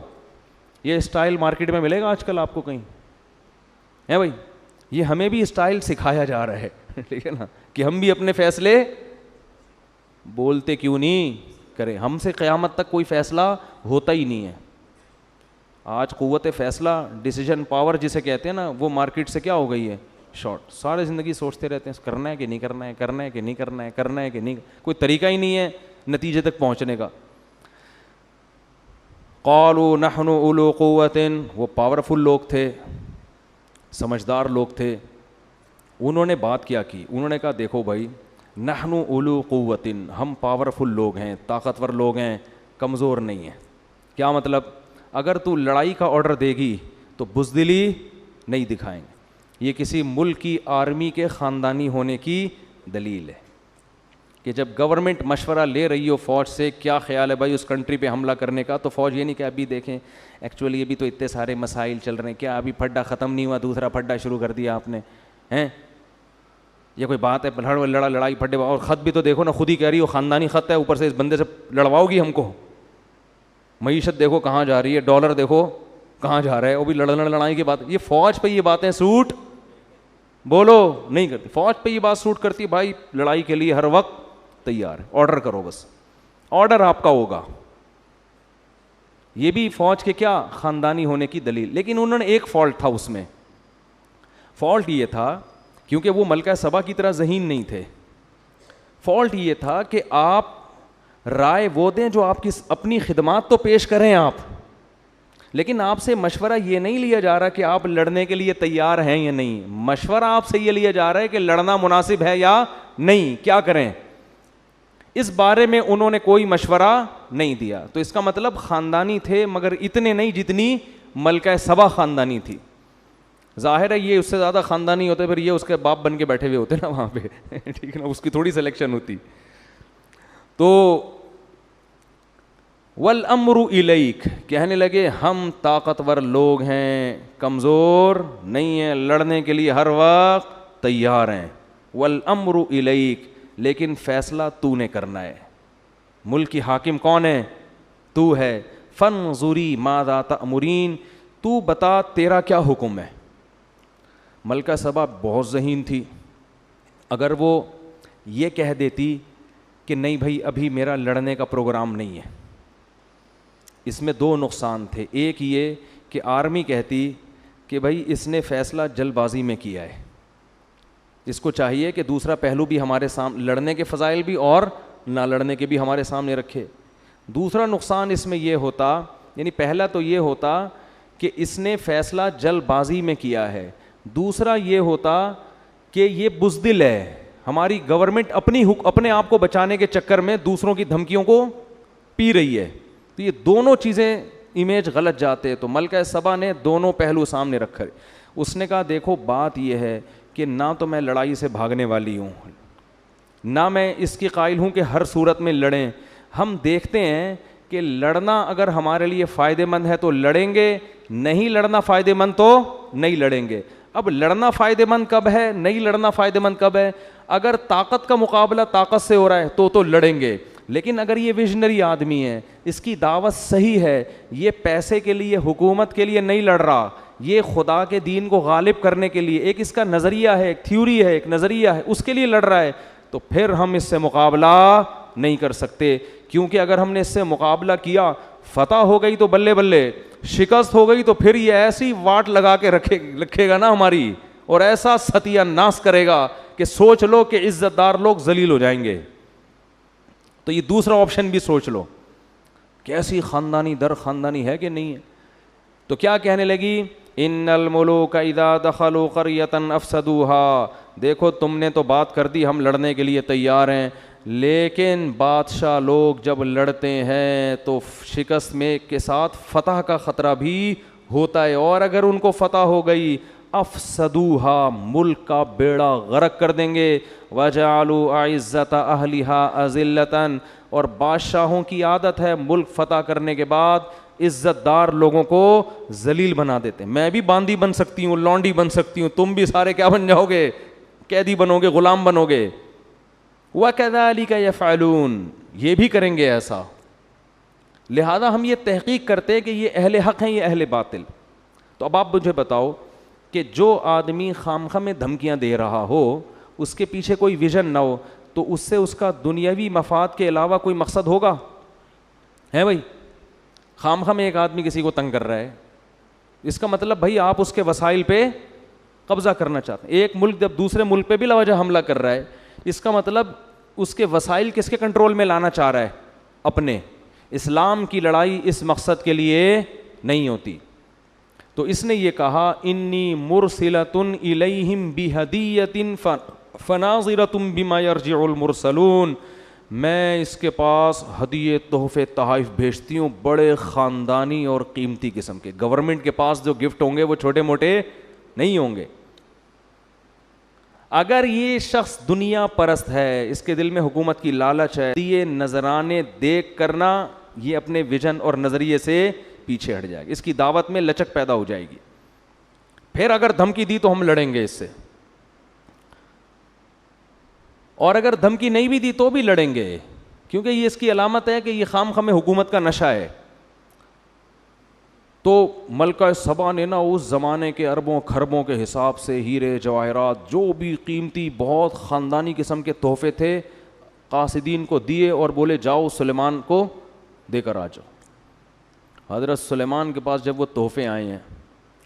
یہ اسٹائل مارکیٹ میں ملے گا آج کل آپ کو کہیں ہے بھائی. یہ ہمیں بھی اسٹائل سکھایا جا رہا ہے ٹھیک ہے نا, کہ ہم بھی اپنے فیصلے بولتے کیوں نہیں کریں. ہم سے قیامت تک کوئی فیصلہ ہوتا ہی نہیں ہے. آج قوت فیصلہ, ڈیسیجن پاور جسے کہتے ہیں نا, وہ مارکیٹ سے کیا ہو گئی ہے, شارٹ. سارے زندگی سوچتے رہتے ہیں کرنا ہے کہ نہیں کرنا ہے, کرنا ہے کہ نہیں کرنا ہے, کرنا ہے کہ نہیں, کوئی طریقہ ہی نہیں ہے نتیجے تک پہنچنے کا. قالوا نحن اولو قوت, وہ پاورفل لوگ تھے, سمجھدار لوگ تھے. انہوں نے بات کیا کی, انہوں نے کہا دیکھو بھائی نحن اولو قوت, ہم پاورفل لوگ ہیں, طاقتور لوگ ہیں, کمزور نہیں ہیں. کیا مطلب, اگر تو لڑائی کا آرڈر دے گی تو بزدلی نہیں دکھائیں گے. یہ کسی ملک کی آرمی کے خاندانی ہونے کی دلیل ہے کہ جب گورنمنٹ مشورہ لے رہی ہو فوج سے, کیا خیال ہے بھائی اس کنٹری پہ حملہ کرنے کا, تو فوج یہ نہیں کہ ابھی دیکھیں ایکچولی ابھی تو اتنے سارے مسائل چل رہے ہیں, کیا ابھی پھڈا ختم نہیں ہوا دوسرا پھڈا شروع کر دیا آپ نے ہیں, یہ کوئی بات ہے لڑائی پھڈے. اور خط بھی تو دیکھو نا, خود ہی کہہ رہی ہو خاندانی خط ہے, اوپر سے اس بندے سے لڑواؤ گی ہم کو. معیشت دیکھو کہاں جا رہی ہے, ڈالر دیکھو کہاں جا رہا ہے, وہ بھی لڑائی کی بات. یہ فوج پہ یہ باتیں سوٹ بولو نہیں کرتی. فوج پہ یہ بات سوٹ کرتی ہے, بھائی لڑائی کے لیے ہر وقت تیار ہے, آرڈر کرو, بس آرڈر آپ کا ہوگا. یہ بھی فوج کے کیا خاندانی ہونے کی دلیل. لیکن انہوں نے ایک فالٹ تھا اس میں, فالٹ یہ تھا کیونکہ وہ ملکہ سبا کی طرح ذہین نہیں تھے. فالٹ یہ تھا کہ آپ رائے وہ دیں جو آپ کی اپنی خدمات تو پیش کریں آپ, لیکن آپ سے مشورہ یہ نہیں لیا جا رہا کہ آپ لڑنے کے لیے تیار ہیں یا نہیں. مشورہ آپ سے یہ لیا جا رہا ہے کہ لڑنا مناسب ہے یا نہیں, کیا کریں. اس بارے میں انہوں نے کوئی مشورہ نہیں دیا. تو اس کا مطلب خاندانی تھے مگر اتنے نہیں جتنی ملکہ سبا خاندانی تھی. ظاہر ہے یہ اس سے زیادہ خاندانی ہوتے پھر یہ اس کے باپ بن کے بیٹھے ہوئے ہوتے نا وہاں پہ ٹھیک ہے نا, اس کی تھوڑی سلیکشن ہوتی. تو والامر الیک, کہنے لگے ہم طاقتور لوگ ہیں, کمزور نہیں ہیں, لڑنے کے لیے ہر وقت تیار ہیں. والامر الیک, لیکن فیصلہ تو نے کرنا ہے. ملک کی حاکم کون ہے, تو ہے. فانظری ماذا تأمرین, تو بتا تیرا کیا حکم ہے. ملکہ سبا بہت ذہین تھی. اگر وہ یہ کہہ دیتی کہ نہیں بھائی ابھی میرا لڑنے کا پروگرام نہیں ہے, اس میں دو نقصان تھے. ایک یہ کہ آرمی کہتی کہ بھائی اس نے فیصلہ جلد بازی میں کیا ہے, اس کو چاہیے کہ دوسرا پہلو بھی ہمارے سامنے, لڑنے کے فضائل بھی اور نہ لڑنے کے بھی ہمارے سامنے رکھے. دوسرا نقصان اس میں یہ ہوتا, یعنی پہلا تو یہ ہوتا کہ اس نے فیصلہ جلد بازی میں کیا ہے, دوسرا یہ ہوتا کہ یہ بزدل ہے, ہماری گورنمنٹ اپنے آپ کو بچانے کے چکر میں دوسروں کی دھمکیوں کو پی رہی ہے. تو یہ دونوں چیزیں امیج غلط جاتے. تو ملکہ سبا نے دونوں پہلو سامنے رکھے. اس نے کہا دیکھو بات یہ ہے کہ نہ تو میں لڑائی سے بھاگنے والی ہوں, نہ میں اس کی قائل ہوں کہ ہر صورت میں لڑیں. ہم دیکھتے ہیں کہ لڑنا اگر ہمارے لیے فائدہ مند ہے تو لڑیں گے, نہیں لڑنا فائدہ مند تو نہیں لڑیں گے. اب لڑنا فائدہ مند کب ہے, نہیں لڑنا فائدہ مند کب ہے. اگر طاقت کا مقابلہ طاقت سے ہو رہا ہے تو لڑیں گے. لیکن اگر یہ ویژنری آدمی ہے, اس کی دعوت صحیح ہے, یہ پیسے کے لیے حکومت کے لیے نہیں لڑ رہا, یہ خدا کے دین کو غالب کرنے کے لیے, ایک اس کا نظریہ ہے, ایک تھیوری ہے, ایک نظریہ ہے, اس کے لیے لڑ رہا ہے, تو پھر ہم اس سے مقابلہ نہیں کر سکتے. کیونکہ اگر ہم نے اس سے مقابلہ کیا, فتح ہو گئی تو بلے بلے, شکست ہو گئی تو پھر یہ ایسی واٹ لگا کے رکھے گا نا ہماری, اور ایسا ستیہ ناس کرے گا کہ سوچ لو کہ عزت دار لوگ ذلیل ہو جائیں گے. تو یہ دوسرا آپشن بھی سوچ لو, کیسی خاندانی در خاندانی ہے کہ نہیں ہے. تو کیا کہنے لگی, ان الملوک اذا دخلوا قریۃ افسدوها, دیکھو تم نے تو بات کر دی ہم لڑنے کے لیے تیار ہیں, لیکن بادشاہ لوگ جب لڑتے ہیں تو شکست میں کے ساتھ فتح کا خطرہ بھی ہوتا ہے، اور اگر ان کو فتح ہو گئی افسدوہا، ملک کا بیڑا غرق کر دیں گے، وجعلوا اعزت اہلھا اذلۃ، اور بادشاہوں کی عادت ہے ملک فتح کرنے کے بعد عزت دار لوگوں کو ذلیل بنا دیتے ہیں۔ میں بھی باندی بن سکتی ہوں، لونڈی بن سکتی ہوں، تم بھی سارے کیا بن جاؤ گے؟ قیدی بنو گے، غلام بنو گے۔ وَكَذَلِكَ يَفْعَلُونَ، یہ بھی کریں گے ایسا۔ لہذا ہم یہ تحقیق کرتے کہ یہ اہل حق ہیں، یہ اہل باطل۔ تو اب آپ مجھے بتاؤ کہ جو آدمی خامخواہ میں دھمکیاں دے رہا ہو، اس کے پیچھے کوئی ویژن نہ ہو، تو اس سے اس کا دنیاوی مفاد کے علاوہ کوئی مقصد ہوگا؟ ہے بھائی؟ خامخواہ میں ایک آدمی کسی کو تنگ کر رہا ہے، اس کا مطلب بھائی آپ اس کے وسائل پہ قبضہ کرنا چاہتے ہیں۔ ایک ملک جب دوسرے ملک پہ بلا وجہ حملہ کر رہا ہے، اس کا مطلب اس کے وسائل کس کے کنٹرول میں لانا چاہ رہا ہے؟ اپنے۔ اسلام کی لڑائی اس مقصد کے لیے نہیں ہوتی۔ تو اس نے یہ کہا انی مرسلۃ الیہم بہدیۃ فناظرۃ بما یرجع المرسلون، میں اس کے پاس ہدیے، تحفے، تحائف بھیجتی ہوں، بڑے خاندانی اور قیمتی قسم کے۔ گورنمنٹ کے پاس جو گفٹ ہوں گے وہ چھوٹے موٹے نہیں ہوں گے۔ اگر یہ شخص دنیا پرست ہے، اس کے دل میں حکومت کی لالچ ہے، یہ نذرانے دیکھ کرنا یہ اپنے ویژن اور نظریے سے پیچھے ہٹ جائے گا، اس کی دعوت میں لچک پیدا ہو جائے گی۔ پھر اگر دھمکی دی تو ہم لڑیں گے اس سے، اور اگر دھمکی نہیں بھی دی تو بھی لڑیں گے، کیونکہ یہ اس کی علامت ہے کہ یہ خام میں حکومت کا نشہ ہے۔ تو ملکہ سبا نے نا اس زمانے کے اربوں کھربوں کے حساب سے ہیرے جواہرات، جو بھی قیمتی بہت خاندانی قسم کے تحفے تھے، قاصدین کو دیے اور بولے جاؤ سلیمان کو دے کر آ جاؤ۔ حضرت سلیمان کے پاس جب وہ تحفے آئے ہیں،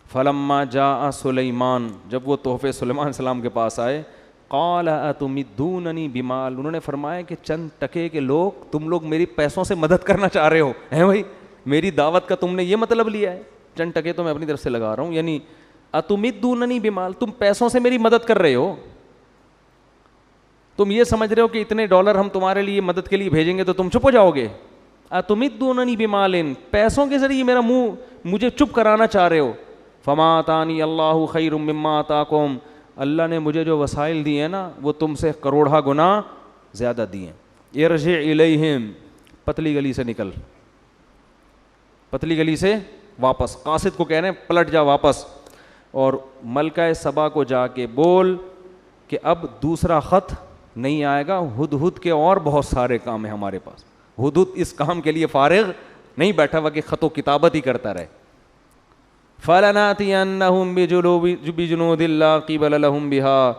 فلما جاء سلیمان، جب وہ تحفے سلیمان السلام کے پاس آئے، قال اتمدوننی بمال، انہوں نے فرمایا کہ چند ٹکے کے لوگ، تم لوگ میری پیسوں سے مدد کرنا چاہ رہے ہو، ہیں بھائی؟ میری دعوت کا تم نے یہ مطلب لیا ہے؟ چند ٹکے تو میں اپنی طرف سے لگا رہا ہوں، یعنی اتمدوننی بمال، تم پیسوں سے میری مدد کر رہے ہو، تم یہ سمجھ رہے ہو کہ اتنے ڈالر ہم تمہارے لیے مدد کے لیے بھیجیں گے تو تم چپ ہو جاؤ گے؟ اتمدوننی بمال، پیسوں کے ذریعے میرا منہ مجھے چپ کرانا چاہ رہے ہو؟ فما آتانی اللہ خیر مما آتاکم، اللہ نے مجھے جو وسائل دیے ہیں نا وہ تم سے کروڑہ گنا زیادہ دیے ہیں۔ ارجع الیہم، پتلی گلی سے نکل، پتلی گلی سے واپس، قاصد کو کہہ رہے ہیں پلٹ جا واپس، اور ملکہ سبا کو جا کے بول کہ اب دوسرا خط نہیں آئے گا، ہدہد کے اور بہت سارے کام ہیں ہمارے پاس، ہدہد اس کام کے لیے فارغ نہیں بیٹھا ہوا کہ خط و کتابت ہی کرتا رہے۔ فَلَنَأْتِيَنَّهُمْ بِجُنُودٍ لَّا قِبَلَ لَهُمْ بِهَا،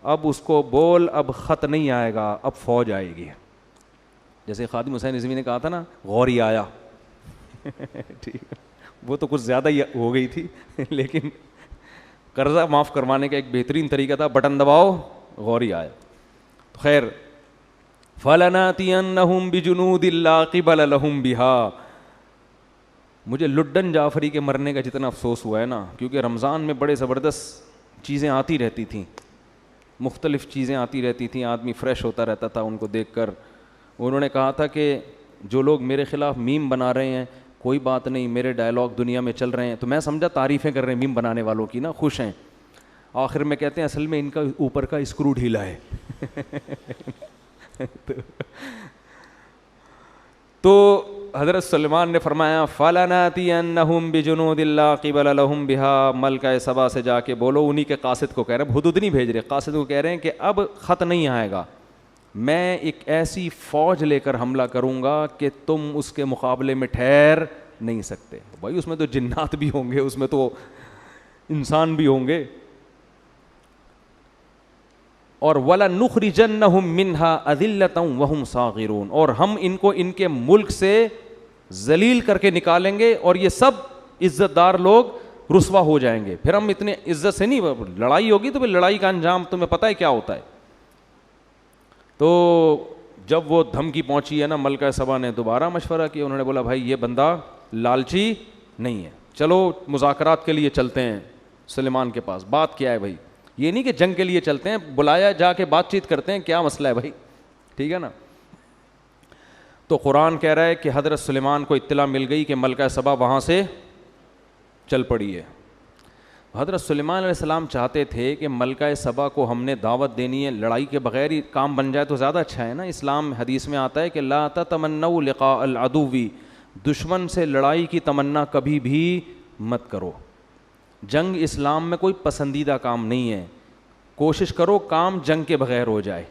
اب اس کو بول اب خط نہیں آئے گا، اب فوج آئے گی۔ جیسے خادم حسین رضوی نے کہا تھا نا غوری آیا، ٹھیک، وہ تو کچھ زیادہ ہی ہو گئی تھی، لیکن قرضہ معاف کروانے کا ایک بہترین طریقہ تھا، بٹن دباؤ غوری آیا۔ خیر، فَلَنَأْتِيَنَّهُمْ بِجُنُودٍ لَّا قِبَلَ لَهُمْ بِهَا، مجھے لڈن جعفری کے مرنے کا جتنا افسوس ہوا ہے نا، کیونکہ رمضان میں بڑے زبردست چیزیں آتی رہتی تھیں، مختلف چیزیں آتی رہتی تھیں، آدمی فریش ہوتا رہتا تھا ان کو دیکھ کر۔ انہوں نے کہا تھا کہ جو لوگ میرے خلاف میم بنا رہے ہیں، کوئی بات نہیں، میرے ڈائلاگ دنیا میں چل رہے ہیں، تو میں سمجھا تعریفیں کر رہے ہیں میم بنانے والوں کی نا، خوش ہیں۔ آخر میں کہتے ہیں اصل میں ان کا اوپر کا اسکرو ڈھیلا ہے۔ تو حضرت سلیمان نے فرمایا فَلَنَأْتِيَنَّهُمْ بِجُنُودٍ لَّا قِبَلَ لَهُمْ بِهَا، ملکہ سبا سے جا کے بولو، انہی کے قاصد کو کہہ رہے ہیں، ہدہد نہیں بھیج رہے، قاصد کو کہہ رہے ہیں کہ اب خط نہیں آئے گا، میں ایک ایسی فوج لے کر حملہ کروں گا کہ تم اس کے مقابلے میں ٹھہر نہیں سکتے۔ بھائی اس میں تو جنات بھی ہوں گے، اس میں تو انسان بھی ہوں گے۔ اور وَلَنُخْرِجَنَّهُم مِّنْهَا أَذِلَّةً وَهُمْ صَاغِرُونَ، اور ہم ان کو ان کے ملک سے ذلیل کر کے نکالیں گے، اور یہ سب عزت دار لوگ رسوا ہو جائیں گے۔ پھر ہم اتنے عزت سے نہیں، لڑائی ہوگی تو پھر لڑائی کا انجام تمہیں پتہ ہے کیا ہوتا ہے۔ تو جب وہ دھمکی پہنچی ہے نا، ملکہ سبا نے دوبارہ مشورہ کیا، انہوں نے بولا بھائی یہ بندہ لالچی نہیں ہے، چلو مذاکرات کے لیے چلتے ہیں سلیمان کے پاس۔ بات کیا ہے بھائی؟ یہ نہیں کہ جنگ کے لیے چلتے ہیں، بلایا جا کے بات چیت کرتے ہیں، کیا مسئلہ ہے بھائی؟ ٹھیک ہے نا. تو قرآن کہہ رہا ہے کہ حضرت سلیمان کو اطلاع مل گئی کہ ملکہ سبا وہاں سے چل پڑی ہے. حضرت سلیمان علیہ السلام چاہتے تھے کہ ملکہ سبا کو ہم نے دعوت دینی ہے, لڑائی کے بغیر ہی کام بن جائے تو زیادہ اچھا ہے نا. اسلام حدیث میں آتا ہے کہ لا تتمنوا لقاء العدو, دشمن سے لڑائی کی تمنا کبھی بھی مت کرو. جنگ اسلام میں کوئی پسندیدہ کام نہیں ہے, کوشش کرو کام جنگ کے بغیر ہو جائے.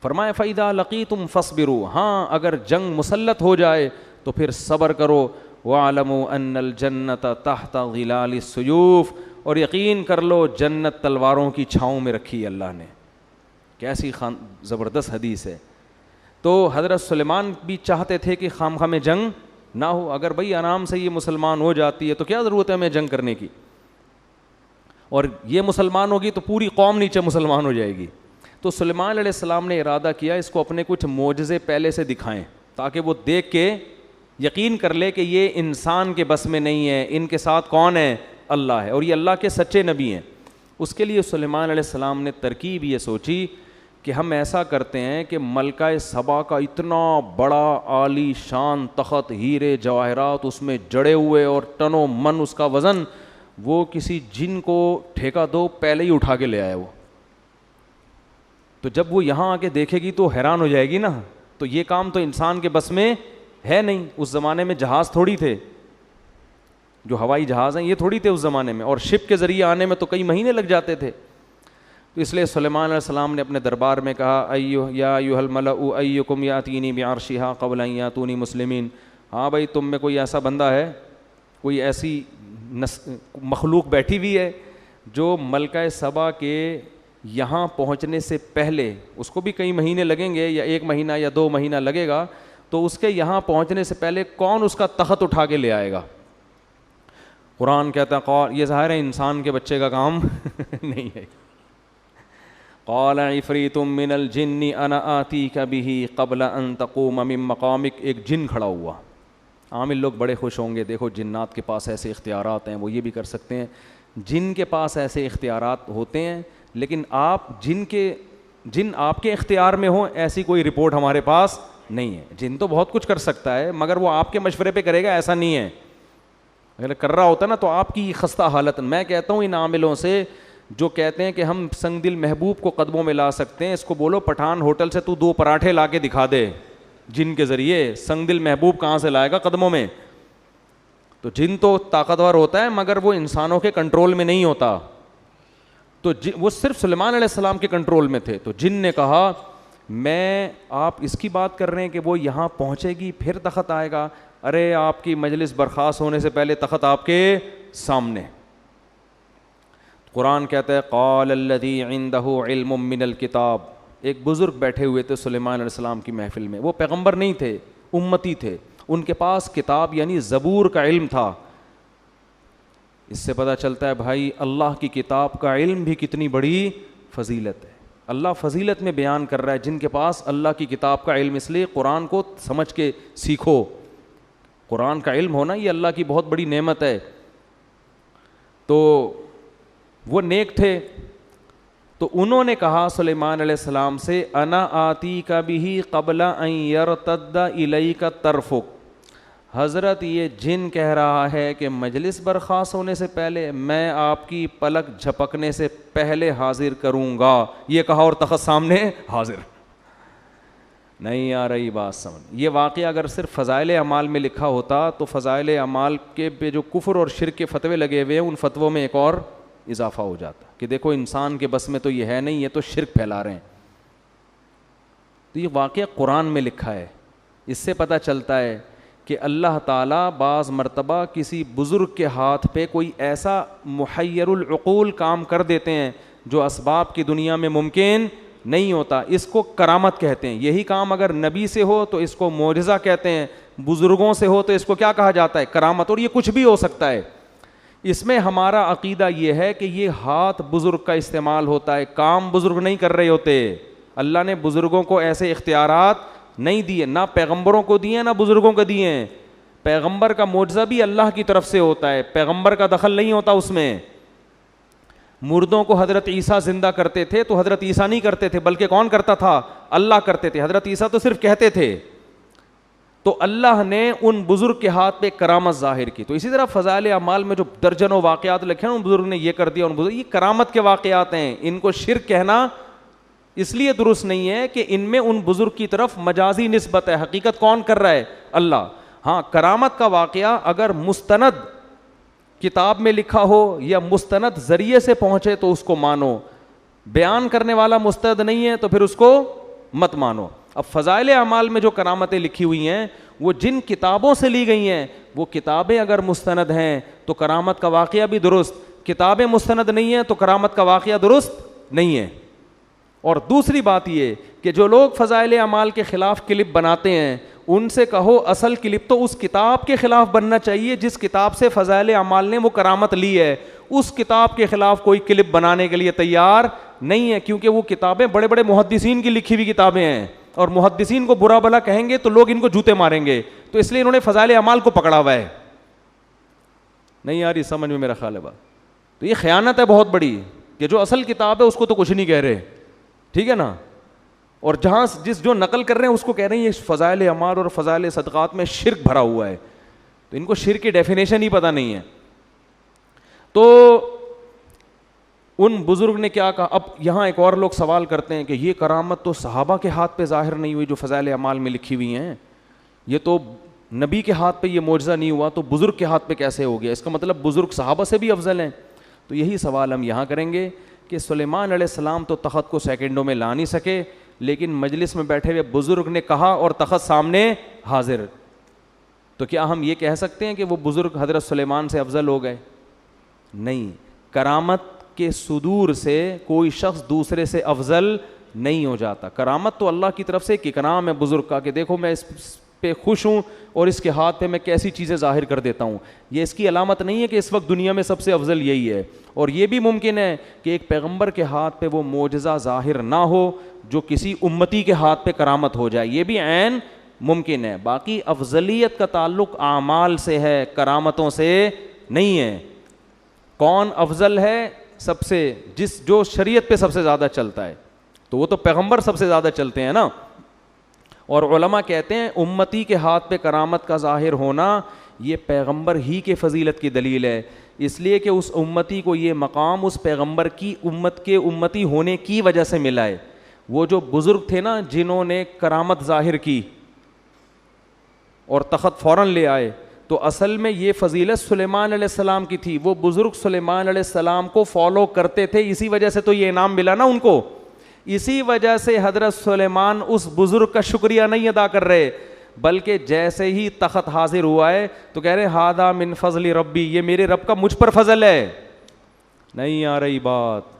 فرمایا فَإِذَا لَقِيتُمْ فَاصْبِرُوا, ہاں اگر جنگ مسلط ہو جائے تو پھر صبر کرو. وَاعْلَمُوا أَنَّ الْجَنَّةَ تَحْتَ ظِلَالِ السُّيُوفِ, اور یقین کر لو جنت تلواروں کی چھاؤں میں رکھی اللہ نے. کیسی زبردست حدیث ہے. تو حضرت سلیمان بھی چاہتے تھے کہ خامخواہ میں جنگ نہ ہو. اگر بھئی آرام سے یہ مسلمان ہو جاتی ہے تو کیا ضرورت ہے ہمیں جنگ کرنے کی, اور یہ مسلمان ہوگی تو پوری قوم نیچے مسلمان ہو جائے گی. تو سلیمان علیہ السلام نے ارادہ کیا اس کو اپنے کچھ معجزے پہلے سے دکھائیں تاکہ وہ دیکھ کے یقین کر لے کہ یہ انسان کے بس میں نہیں ہے, ان کے ساتھ کون ہے, اللہ ہے, اور یہ اللہ کے سچے نبی ہیں. اس کے لیے سلیمان علیہ السلام نے ترکیب یہ سوچی کہ ہم ایسا کرتے ہیں کہ ملکہ سبا کا اتنا بڑا عالی شان تخت, ہیرے جواہرات اس میں جڑے ہوئے اور ٹنوں من اس کا وزن, وہ کسی جن کو ٹھیکہ دو پہلے ہی اٹھا کے لے آئے وہ. تو جب وہ یہاں آ کے دیکھے گی تو حیران ہو جائے گی نا. تو یہ کام تو انسان کے بس میں ہے نہیں. اس زمانے میں جہاز تھوڑی تھے, جو ہوائی جہاز ہیں یہ تھوڑی تھے اس زمانے میں, اور شپ کے ذریعے آنے میں تو کئی مہینے لگ جاتے تھے. تو اس لیے سلیمان علیہ السلام نے اپنے دربار میں کہا یا ایھا الملأ ایکم یاتینی بعرشھا قبل ان یاتونی مسلمین. ہاں بھائی تم میں کوئی ایسا بندہ ہے, کوئی ایسی مخلوق بیٹھی ہوئی ہے جو ملکہ سبا کے یہاں پہنچنے سے پہلے, اس کو بھی کئی مہینے لگیں گے یا 1 مہینہ یا 2 مہینہ لگے گا, تو اس کے یہاں پہنچنے سے پہلے کون اس کا تخت اٹھا کے لے آئے گا. قرآن کہتا ہے یہ ظاہر ہے انسان کے بچے کا کام نہیں ہے. قال عفریت من الجن انا آتیک بہ قبل ان تقوم من مقامک. ایک جن کھڑا ہوا. عامل لوگ بڑے خوش ہوں گے, دیکھو جنات کے پاس ایسے اختیارات ہیں, وہ یہ بھی کر سکتے ہیں. جن کے پاس ایسے اختیارات ہوتے ہیں, لیکن جن آپ کے اختیار میں ہوں ایسی کوئی رپورٹ ہمارے پاس نہیں ہے. جن تو بہت کچھ کر سکتا ہے مگر وہ آپ کے مشورے پہ کرے گا ایسا نہیں ہے. اگر کر رہا ہوتا نا تو آپ کی خستہ حالت. میں کہتا ہوں ان عاملوں سے جو کہتے ہیں کہ ہم سنگ دل محبوب کو قدموں میں لا سکتے ہیں, اس کو بولو پٹھان ہوٹل سے تو 2 پراٹھے لا کے دکھا دے جن کے ذریعے. سنگ دل محبوب کہاں سے لائے گا قدموں میں؟ تو جن تو طاقتور ہوتا ہے مگر وہ انسانوں کے کنٹرول میں نہیں ہوتا. تو وہ صرف سلیمان علیہ السلام کے کنٹرول میں تھے. تو جن نے کہا میں, آپ اس کی بات کر رہے ہیں کہ وہ یہاں پہنچے گی پھر تخت آئے گا؟ ارے آپ کی مجلس برخاست ہونے سے پہلے تخت آپ کے سامنے. قرآن کہتا ہے قال الذی عندہ علم من الکتاب. ایک بزرگ بیٹھے ہوئے تھے سلیمان علیہ السلام کی محفل میں. وہ پیغمبر نہیں تھے, امتی تھے. ان کے پاس کتاب یعنی زبور کا علم تھا. اس سے پتہ چلتا ہے بھائی اللہ کی کتاب کا علم بھی کتنی بڑی فضیلت ہے. اللہ فضیلت میں بیان کر رہا ہے جن کے پاس اللہ کی کتاب کا علم. اس لیے قرآن کو سمجھ کے سیکھو. قرآن کا علم ہونا یہ اللہ کی بہت بڑی نعمت ہے. تو وہ نیک تھے. تو انہوں نے کہا سلیمان علیہ السلام سے انا آتیک بہ قبل ان یرتد الیک طرفک. حضرت یہ جن کہہ رہا ہے کہ مجلس برخاست ہونے سے پہلے میں آپ کی پلک جھپکنے سے پہلے حاضر کروں گا. یہ کہا اور تخت سامنے حاضر. نہیں آ رہی بات سمجھ. یہ واقعہ اگر صرف فضائل اعمال میں لکھا ہوتا تو فضائل اعمال کے پہ جو کفر اور شرک کے فتوے لگے ہوئے ہیں ان فتووں میں ایک اور اضافہ ہو جاتا کہ دیکھو انسان کے بس میں تو یہ ہے نہیں, یہ تو شرک پھیلا رہے ہیں. تو یہ واقعہ قرآن میں لکھا ہے. اس سے پتہ چلتا ہے کہ اللہ تعالیٰ بعض مرتبہ کسی بزرگ کے ہاتھ پہ کوئی ایسا محیر العقول کام کر دیتے ہیں جو اسباب کی دنیا میں ممکن نہیں ہوتا. اس کو کرامت کہتے ہیں. یہی کام اگر نبی سے ہو تو اس کو معجزہ کہتے ہیں, بزرگوں سے ہو تو اس کو کیا کہا جاتا ہے؟ کرامت. اور یہ کچھ بھی ہو سکتا ہے. اس میں ہمارا عقیدہ یہ ہے کہ یہ ہاتھ بزرگ کا استعمال ہوتا ہے, کام بزرگ نہیں کر رہے ہوتے. اللہ نے بزرگوں کو ایسے اختیارات نہیں دیے, نہ پیغمبروں کو دیے نہ بزرگوں کو دیے ہیں. پیغمبر کا معجزہ بھی اللہ کی طرف سے ہوتا ہے, پیغمبر کا دخل نہیں ہوتا اس میں. مردوں کو حضرت عیسیٰ زندہ کرتے تھے تو حضرت عیسیٰ نہیں کرتے تھے بلکہ کون کرتا تھا؟ اللہ کرتے تھے. حضرت عیسیٰ تو صرف کہتے تھے. تو اللہ نے ان بزرگ کے ہاتھ پہ کرامت ظاہر کی. تو اسی طرح فضائل اعمال میں جو درجنوں واقعات لکھے ہیں ان بزرگ نے یہ کر دیا, ان بزرگ, یہ کرامت کے واقعات ہیں. ان کو شرک کہنا اس لیے درست نہیں ہے کہ ان میں ان بزرگ کی طرف مجازی نسبت ہے, حقیقت کون کر رہا ہے؟ اللہ. ہاں, کرامت کا واقعہ اگر مستند کتاب میں لکھا ہو یا مستند ذریعے سے پہنچے تو اس کو مانو, بیان کرنے والا مستند نہیں ہے تو پھر اس کو مت مانو. اب فضائل اعمال میں جو کرامتیں لکھی ہوئی ہیں وہ جن کتابوں سے لی گئی ہیں, وہ کتابیں اگر مستند ہیں تو کرامت کا واقعہ بھی درست, کتابیں مستند نہیں ہیں تو کرامت کا واقعہ درست نہیں ہے. اور دوسری بات یہ کہ جو لوگ فضائل اعمال کے خلاف کلپ بناتے ہیں ان سے کہو اصل کلپ تو اس کتاب کے خلاف بننا چاہیے جس کتاب سے فضائل اعمال نے وہ کرامت لی ہے. اس کتاب کے خلاف کوئی کلپ بنانے کے لیے تیار نہیں ہے, کیونکہ وہ کتابیں بڑے بڑے محدثین کی لکھی ہوئی کتابیں ہیں, اور محدثین کو برا بھلا کہیں گے تو لوگ ان کو جوتے ماریں گے, تو اس لیے انہوں نے فضائل اعمال کو پکڑا ہوا ہے. نہیں یار یہ سمجھ میں میرا خیال ہے بات. تو یہ خیانت ہے بہت بڑی کہ جو اصل کتاب ہے اس کو تو کچھ نہیں کہہ رہے, ٹھیک ہے نا, اور جہاں جو نقل کر رہے ہیں اس کو کہہ رہے ہیں یہ فضائل اعمال اور فضائل صدقات میں شرک بھرا ہوا ہے. تو ان کو شرک کی ڈیفینیشن ہی پتہ نہیں ہے. تو ان بزرگ نے کیا کہا. اب یہاں ایک اور لوگ سوال کرتے ہیں کہ یہ کرامت تو صحابہ کے ہاتھ پہ ظاہر نہیں ہوئی جو فضائل اعمال میں لکھی ہوئی ہیں, یہ تو نبی کے ہاتھ پہ یہ معجزہ نہیں ہوا تو بزرگ کے ہاتھ پہ کیسے ہو گیا؟ اس کا مطلب بزرگ صحابہ سے بھی افضل ہیں. تو یہی سوال ہم یہاں کریں گے کہ سلیمان علیہ السلام تو تخت کو سیکنڈوں میں لا نہیں سکے, لیکن مجلس میں بیٹھے ہوئے بزرگ نے کہا اور تخت سامنے حاضر. تو کیا ہم یہ کہہ سکتے ہیں کہ وہ بزرگ حضرت سلیمان سے افضل ہو گئے؟ نہیں. کرامت کے صدور سے کوئی شخص دوسرے سے افضل نہیں ہو جاتا. کرامت تو اللہ کی طرف سے ایک اکرام ہے بزرگ کا کہ دیکھو میں اس پہ خوش ہوں اور اس کے ہاتھ پہ میں کیسی چیزیں ظاہر کر دیتا ہوں. یہ اس کی علامت نہیں ہے کہ اس وقت دنیا میں سب سے افضل یہی ہے. اور یہ بھی ممکن ہے کہ ایک پیغمبر کے ہاتھ پہ وہ معجزہ ظاہر نہ ہو جو کسی امتی کے ہاتھ پہ کرامت ہو جائے, یہ بھی عین ممکن ہے. باقی افضلیت کا تعلق اعمال سے ہے, کرامتوں سے نہیں ہے. کون افضل ہے سب سے؟ جو شریعت پہ سب سے زیادہ چلتا ہے, تو وہ تو پیغمبر سب سے زیادہ چلتے ہیں نا. اور علماء کہتے ہیں امتی کے ہاتھ پہ کرامت کا ظاہر ہونا یہ پیغمبر ہی کے فضیلت کی دلیل ہے, اس لیے کہ اس امتی کو یہ مقام اس پیغمبر کی امت کے امتی ہونے کی وجہ سے ملا ہے. وہ جو بزرگ تھے نا جنہوں نے کرامت ظاہر کی اور تخت فوراً لے آئے, تو اصل میں یہ فضیلت سلیمان علیہ السلام کی تھی. وہ بزرگ سلیمان علیہ السلام کو فالو کرتے تھے, اسی وجہ سے تو یہ انعام ملا نا ان کو. اسی وجہ سے حضرت سلیمان اس بزرگ کا شکریہ نہیں ادا کر رہے, بلکہ جیسے ہی تخت حاضر ہوا ہے تو کہہ رہے ہادہ من فضل ربی, یہ میرے رب کا مجھ پر فضل ہے. نہیں آ رہی بات؟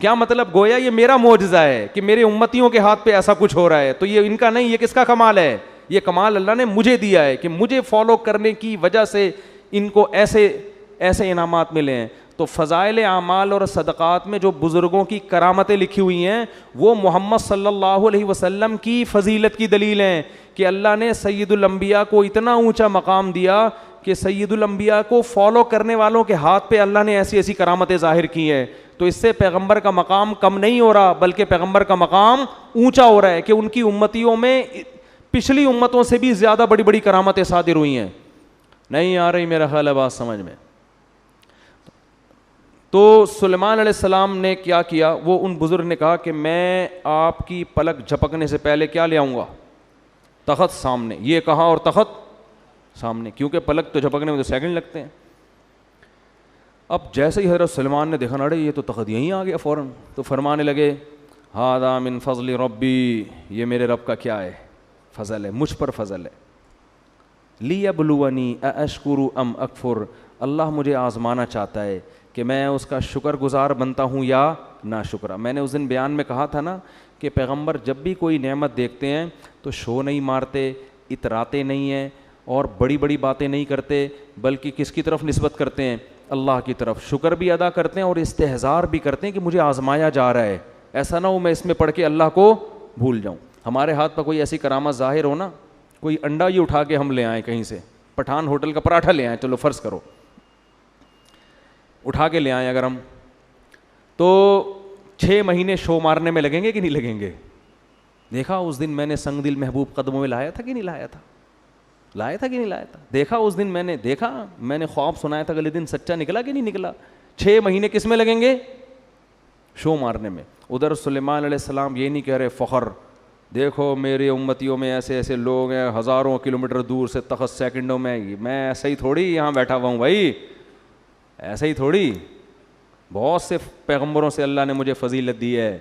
کیا مطلب؟ گویا یہ میرا معجزہ ہے کہ میرے امتیوں کے ہاتھ پہ ایسا کچھ ہو رہا ہے, تو یہ ان کا نہیں, یہ کس کا کمال ہے؟ یہ کمال اللہ نے مجھے دیا ہے کہ مجھے فالو کرنے کی وجہ سے ان کو ایسے انعامات ملے ہیں. تو فضائل اعمال اور صدقات میں جو بزرگوں کی کرامتیں لکھی ہوئی ہیں وہ محمد صلی اللہ علیہ وسلم کی فضیلت کی دلیل ہیں کہ اللہ نے سید الانبیاء کو اتنا اونچا مقام دیا کہ سید الانبیاء کو فالو کرنے والوں کے ہاتھ پہ اللہ نے ایسی ایسی کرامتیں ظاہر کی ہیں. تو اس سے پیغمبر کا مقام کم نہیں ہو رہا بلکہ پیغمبر کا مقام اونچا ہو رہا ہے کہ ان کی امتیوں میں پچھلی امتوں سے بھی زیادہ بڑی بڑی کرامتیں صادر ہوئی ہیں. نہیں آ رہی میرا خیال ہے بات سمجھ میں؟ تو سلیمان علیہ السلام نے کیا کیا؟ وہ ان بزرگ نے کہا کہ میں آپ کی پلک جھپکنے سے پہلے کیا لے آؤں گا؟ تخت سامنے. یہ کہا اور تخت سامنے, کیونکہ پلک تو جھپکنے میں تو سیکنڈ لگتے ہیں. اب جیسے ہی حضرت سلیمان نے دیکھا نا یہ تو تخت یہیں آ گیا فوراً, تو فرمانے لگے ہذا من فضل ربی, یہ میرے رب کا کیا ہے؟ فضل ہے, مجھ پر فضل ہے. لیبلونی ااشکر ام اکفر, اللہ مجھے آزمانا چاہتا ہے کہ میں اس کا شکر گزار بنتا ہوں یا ناشکرا. میں نے اس دن بیان میں کہا تھا نا کہ پیغمبر جب بھی کوئی نعمت دیکھتے ہیں تو شو نہیں مارتے, اتراتے نہیں ہیں اور بڑی بڑی باتیں نہیں کرتے, بلکہ کس کی طرف نسبت کرتے ہیں؟ اللہ کی طرف. شکر بھی ادا کرتے ہیں اور استحضار بھی کرتے ہیں کہ مجھے آزمایا جا رہا ہے, ایسا نہ ہو میں اس میں پڑھ کے اللہ کو بھول جاؤں. ہمارے ہاتھ پر کوئی ایسی کرامت ظاہر ہو نا, کوئی انڈا ہی اٹھا کے ہم لے آئیں کہیں سے, پٹھان ہوٹل کا پراٹھا لے آئیں, چلو فرض کرو اٹھا کے لے آئیں, اگر ہم تو 6 مہینے شو مارنے میں لگیں گے کہ نہیں لگیں گے؟ دیکھا اس دن میں نے سنگ دل محبوب قدموں میں لایا تھا کہ نہیں لایا تھا؟ لایا تھا کہ نہیں لایا تھا؟ دیکھا اس دن میں نے خواب سنایا تھا، اگلے دن سچا نکلا کہ نہیں نکلا؟ 6 مہینے کس میں لگیں گے؟ شو مارنے میں. ادھر سلیمان علیہ السلام یہ نہیں کہہ رہے فخر، دیکھو میری امتیوں میں ایسے ایسے لوگ ہیں ہزاروں کلومیٹر دور سے تخت سیکنڈوں میں ایسے ہی تھوڑی یہاں بیٹھا ہوا ہوں بھائی، ایسے ہی تھوڑی، بہت سے پیغمبروں سے اللہ نے مجھے فضیلت دی ہے،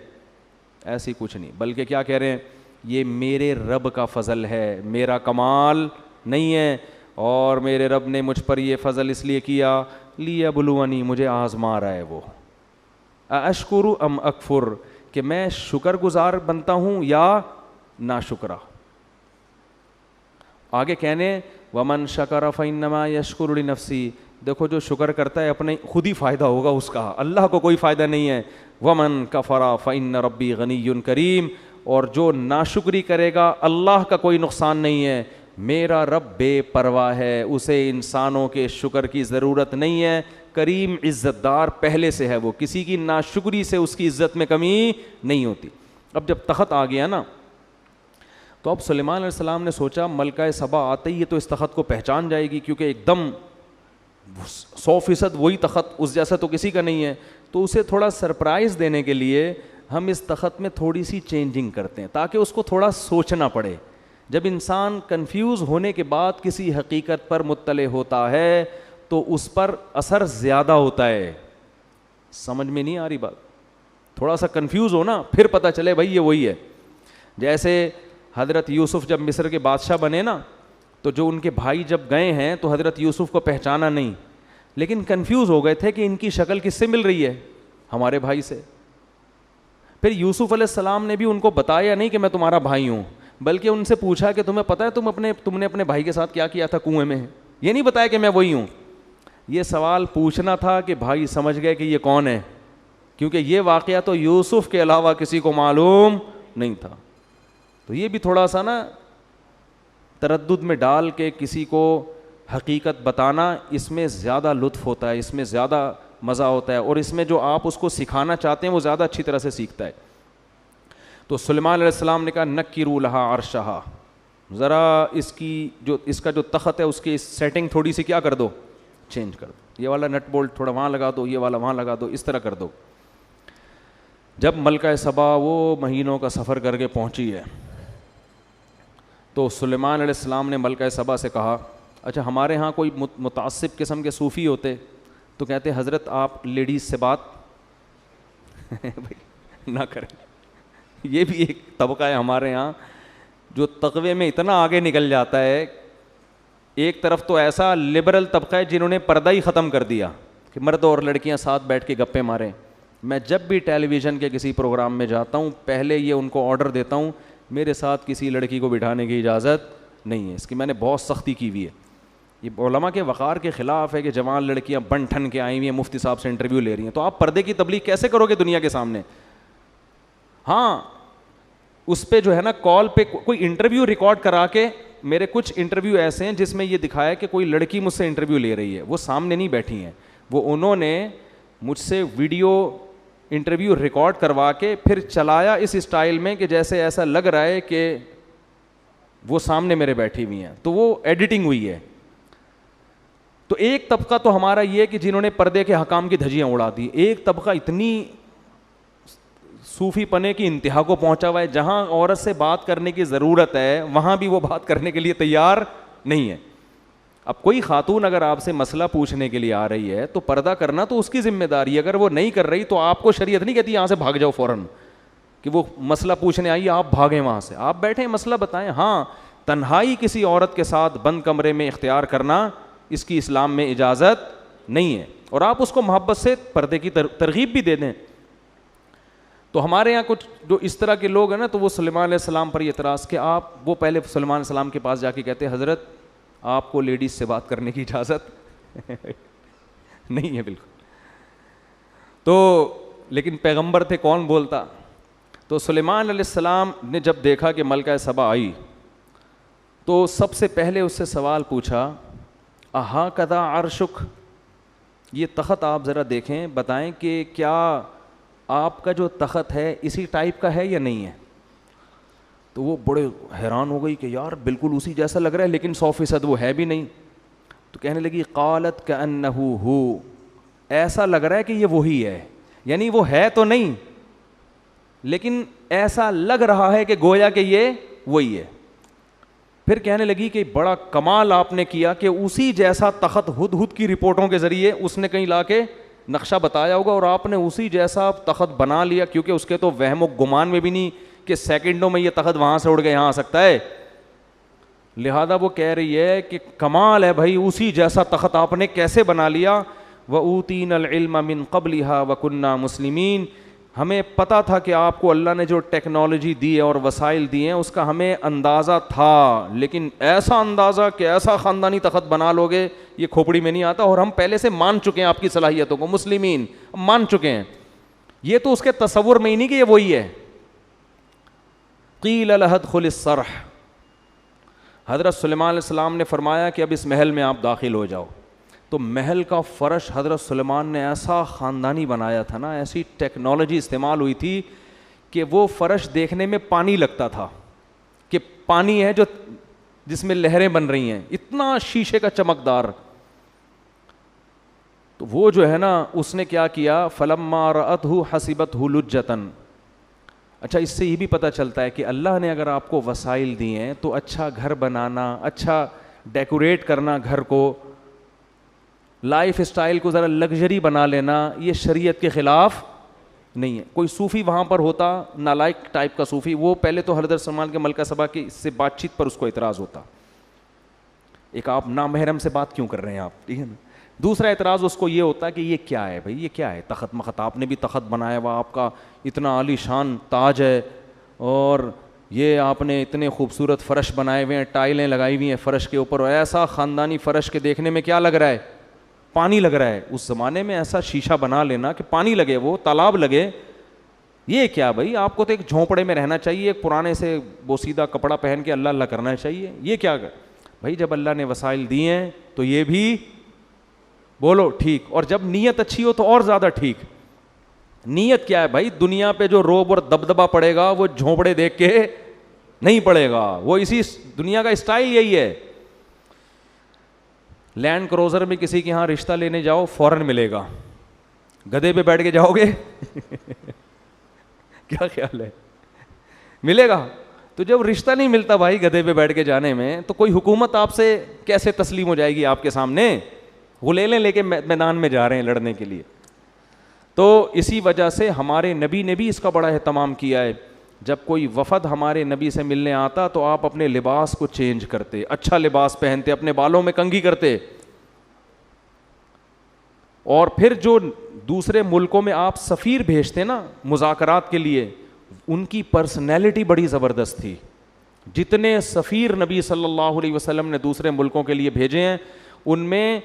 ایسی کچھ نہیں. بلکہ کیا کہہ رہے ہیں؟ یہ میرے رب کا فضل ہے، میرا کمال نہیں ہے، اور میرے رب نے مجھ پر یہ فضل اس لیے کیا لیبلونی، مجھے آزما رہا ہے وہ. اشکر ام اکفر، کہ میں شکر گزار بنتا ہوں یا ناشکرا. آگے کہنے ومن شکر فانما یشکر لنفسی، دیکھو جو شکر کرتا ہے اپنے خود ہی فائدہ ہوگا اس کا، اللہ کو کوئی فائدہ نہیں ہے. ومن کفر فان ربی غنی کریم، اور جو ناشکری کرے گا اللہ کا کوئی نقصان نہیں ہے، میرا رب بے پرواہ ہے، اسے انسانوں کے شکر کی ضرورت نہیں ہے، کریم عزت دار پہلے سے ہے، وہ کسی کی ناشکری سے اس کی عزت میں کمی نہیں ہوتی. اب جب تخت آ گیا نا، تو اب سلیمان علیہ السلام نے سوچا ملکہ سبا آتے ہی تو اس تخت کو پہچان جائے گی، کیونکہ ایک دم 100% وہی تخت، اس جیسا تو کسی کا نہیں ہے. تو اسے تھوڑا سرپرائز دینے کے لیے ہم اس تخت میں تھوڑی سی چینجنگ کرتے ہیں تاکہ اس کو تھوڑا سوچنا پڑے. جب انسان کنفیوز ہونے کے بعد کسی حقیقت پر مطلع ہوتا ہے تو اس پر اثر زیادہ ہوتا ہے. سمجھ میں نہیں آ رہی بات؟ تھوڑا سا کنفیوز ہو نا، پھر پتہ چلے بھائی یہ وہی ہے. جیسے حضرت یوسف جب مصر کے بادشاہ بنے نا، تو جو ان کے بھائی جب گئے ہیں تو حضرت یوسف کو پہچانا نہیں، لیکن کنفیوز ہو گئے تھے کہ ان کی شکل کس سے مل رہی ہے؟ ہمارے بھائی سے. پھر یوسف علیہ السلام نے بھی ان کو بتایا نہیں کہ میں تمہارا بھائی ہوں، بلکہ ان سے پوچھا کہ تمہیں پتہ ہے تم نے اپنے بھائی کے ساتھ کیا کیا تھا کنویں میں؟ یہ نہیں بتایا کہ میں وہی ہوں. یہ سوال پوچھنا تھا کہ بھائی سمجھ گئے کہ یہ کون ہے، کیونکہ یہ واقعہ تو یوسف کے علاوہ کسی کو معلوم نہیں تھا. تو یہ بھی تھوڑا سا نا تردد میں ڈال کے کسی کو حقیقت بتانا، اس میں زیادہ لطف ہوتا ہے، اس میں زیادہ مزہ ہوتا ہے، اور اس میں جو آپ اس کو سکھانا چاہتے ہیں وہ زیادہ اچھی طرح سے سیکھتا ہے. تو سلیمان علیہ السلام نے کہا نکروا لہا عرشہا، ذرا اس کا جو تخت ہے اس کی سیٹنگ تھوڑی سی کیا کر دو، چینج کر دو، یہ والا نٹ بولٹ تھوڑا وہاں لگا دو، یہ والا وہاں لگا دو، اس طرح کر دو. جب ملکہ سبا وہ مہینوں کا سفر کر کے پہنچی ہے تو سلیمان علیہ السلام نے ملکہ سبا سے کہا اچھا ہمارے ہاں کوئی متعصب قسم کے صوفی ہوتے تو کہتے حضرت آپ لیڈیز سے بات نہ کریں. یہ بھی ایک طبقہ ہے ہمارے ہاں جو تقوی میں اتنا آگے نکل جاتا ہے. ایک طرف تو ایسا لبرل طبقہ ہے جنہوں نے پردہ ہی ختم کر دیا کہ مرد اور لڑکیاں ساتھ بیٹھ کے گپے ماریں. میں جب بھی ٹیلی ویژن کے کسی پروگرام میں جاتا ہوں پہلے یہ ان کو آرڈر دیتا ہوں میرے ساتھ کسی لڑکی کو بٹھانے کی اجازت نہیں ہے. اس کی میں نے بہت سختی کی ہوئی ہے. یہ علماء کے وقار کے خلاف ہے کہ جوان لڑکیاں بن ٹھن کے آئی ہوئی ہیں مفتی صاحب سے انٹرویو لے رہی ہیں, تو آپ پردے کی تبلیغ کیسے کرو گے دنیا کے سامنے؟ ہاں اس پہ جو ہے نا کال پہ کوئی انٹرویو ریکارڈ کرا کے, میرے کچھ انٹرویو ایسے ہیں جس میں یہ دکھایا کہ کوئی لڑکی مجھ سے انٹرویو لے رہی ہے, وہ سامنے نہیں بیٹھی ہیں, وہ انہوں نے مجھ سے ویڈیو انٹرویو ریکارڈ کروا کے پھر چلایا اس اسٹائل میں کہ جیسے ایسا لگ رہا ہے کہ وہ سامنے میرے بیٹھی ہوئی ہیں, تو وہ ایڈیٹنگ ہوئی ہے. تو ایک طبقہ تو ہمارا یہ کہ جنہوں نے پردے کے حکام کی دھجیاں اڑا دی, ایک طبقہ اتنی صوفی پنے کی انتہا کو پہنچا ہوا ہے جہاں عورت سے بات کرنے کی ضرورت ہے وہاں بھی وہ بات کرنے کے لیے تیار نہیں ہے. اب کوئی خاتون اگر آپ سے مسئلہ پوچھنے کے لیے آ رہی ہے تو پردہ کرنا تو اس کی ذمہ داری ہے, اگر وہ نہیں کر رہی تو آپ کو شریعت نہیں کہتی یہاں سے بھاگ جاؤ فوراً کہ وہ مسئلہ پوچھنے آئی آپ بھاگیں وہاں سے, آپ بیٹھیں مسئلہ بتائیں. ہاں تنہائی کسی عورت کے ساتھ بند کمرے میں اختیار کرنا اس کی اسلام میں اجازت نہیں ہے, اور آپ اس کو محبت سے پردے کی ترغیب بھی دے دیں. تو ہمارے یہاں کچھ جو اس طرح کے لوگ ہیں نا, تو وہ سلیمان علیہ السلام پر یہ اعتراض کہ آپ, وہ پہلے سلیمان علیہ السلام کے پاس جا کے کہتے حضرت آپ کو لیڈیز سے بات کرنے کی اجازت نہیں ہے بالکل. تو لیکن پیغمبر تھے, کون بولتا. تو سلیمان علیہ السلام نے جب دیکھا کہ ملکہ سبا آئی تو سب سے پہلے اس سے سوال پوچھا اہا کذا عرشک, یہ تخت آپ ذرا دیکھیں, بتائیں کہ کیا آپ کا جو تخت ہے اسی ٹائپ کا ہے یا نہیں ہے؟ تو وہ بڑے حیران ہو گئی کہ یار بالکل اسی جیسا لگ رہا ہے لیکن 100% وہ ہے بھی نہیں. تو کہنے لگی قالت کأنہ ہو، ایسا لگ رہا ہے کہ یہ وہی ہے، یعنی وہ ہے تو نہیں لیکن ایسا لگ رہا ہے کہ گویا کہ یہ وہی ہے. پھر کہنے لگی کہ بڑا کمال آپ نے کیا کہ اسی جیسا تخت ہدہد کی رپورٹوں کے ذریعے اس نے کہیں لا کے نقشہ بتایا ہوگا اور آپ نے اسی جیسا تخت بنا لیا، کیونکہ اس کے تو وہم و گمان میں بھی نہیں کہ سیکنڈوں میں یہ تخت وہاں سے اڑ کے یہاں آ سکتا ہے. لہذا وہ کہہ رہی ہے کہ کمال ہے بھائی، اسی جیسا تخت آپ نے کیسے بنا لیا. وَأُوتِينَا الْعِلْمَ مِنْ قَبْلِهَا وَكُنَّا مُسْلِمِينَ، ہمیں پتہ تھا کہ آپ کو اللہ نے جو ٹیکنالوجی دی ہے اور وسائل دیے ہیں اس کا ہمیں اندازہ تھا، لیکن ایسا اندازہ کہ ایسا خاندانی تخت بنا لو گے یہ کھوپڑی میں نہیں آتا، اور ہم پہلے سے مان چکے ہیں آپ کی صلاحیتوں کو، مسلمین مان چکے ہیں. یہ تو اس کے تصور میں ہی نہیں کہ یہ وہی ہے. قیل لها ادخل الصرح، حضرت سلیمان علیہ السلام نے فرمایا کہ اب اس محل میں آپ داخل ہو جاؤ. تو محل کا فرش حضرت سلیمان نے ایسا خاندانی بنایا تھا نا، ایسی ٹیکنالوجی استعمال ہوئی تھی کہ وہ فرش دیکھنے میں پانی لگتا تھا کہ پانی ہے جو جس میں لہریں بن رہی ہیں، اتنا شیشے کا چمکدار. تو وہ جو ہے نا اس نے کیا کیا، فلما رأتہ حسبتہ لجۃ. اچھا اس سے یہ بھی پتہ چلتا ہے کہ اللہ نے اگر آپ کو وسائل دیے ہیں تو اچھا گھر بنانا، اچھا ڈیکوریٹ کرنا گھر کو، لائف اسٹائل کو ذرا لگژری بنا لینا، یہ شریعت کے خلاف نہیں ہے. کوئی صوفی وہاں پر ہوتا نالائق ٹائپ کا صوفی، وہ پہلے تو حضرت سلمان کے ملکہ سبا کی سے بات چیت پر اس کو اعتراض ہوتا، ایک آپ نامحرم سے بات کیوں کر رہے ہیں آپ، ٹھیک ہے نا. دوسرا اعتراض اس کو یہ ہوتا کہ یہ کیا ہے بھائی، یہ کیا ہے تخت مخت، آپ نے بھی تخت بنایا ہوا، آپ کا اتنا عالی شان تاج ہے، اور یہ آپ نے اتنے خوبصورت فرش بنائے ہوئے ہیں، ٹائلیں لگائی ہوئی ہیں فرش کے اوپر، اور ایسا خاندانی فرش کے دیکھنے میں کیا لگ رہا ہے، پانی لگ رہا ہے. اس زمانے میں ایسا شیشہ بنا لینا کہ پانی لگے، وہ تالاب لگے، یہ کیا بھائی، آپ کو تو ایک جھونپڑے میں رہنا چاہیے، ایک پرانے سے بوسیدہ کپڑا پہن کے اللہ اللہ کرنا چاہیے، یہ کیا بھائی. جب اللہ نے وسائل دیے ہیں تو یہ بھی بولو ٹھیک، اور جب نیت اچھی ہو تو اور زیادہ ٹھیک. نیت کیا ہے بھائی، دنیا پہ جو روب اور دبدبا پڑے گا وہ جھونپڑے دیکھ کے نہیں پڑے گا، وہ اسی دنیا کا اسٹائل یہی ہے. لینڈ کروزر میں کسی کے ہاں رشتہ لینے جاؤ فوراً ملے گا، گدھے پہ بیٹھ کے جاؤ گے کیا خیال ہے، ملے گا؟ تو جب رشتہ نہیں ملتا بھائی گدھے پہ بیٹھ کے جانے میں، تو کوئی حکومت آپ سے کیسے تسلیم ہو جائے گی آپ کے سامنے؟ غلیلیں لے کے میدان میں جا رہے ہیں لڑنے کے لیے. تو اسی وجہ سے ہمارے نبی نے بھی اس کا بڑا اہتمام کیا ہے. جب کوئی وفد ہمارے نبی سے ملنے آتا تو آپ اپنے لباس کو چینج کرتے، اچھا لباس پہنتے، اپنے بالوں میں کنگھی کرتے. اور پھر جو دوسرے ملکوں میں آپ سفیر بھیجتے نا مذاکرات کے لیے، ان کی پرسنالٹی بڑی زبردست تھی. جتنے سفیر نبی صلی اللہ علیہ وسلم نے دوسرے ملکوں کے لیے بھیجے ہیں، ان میں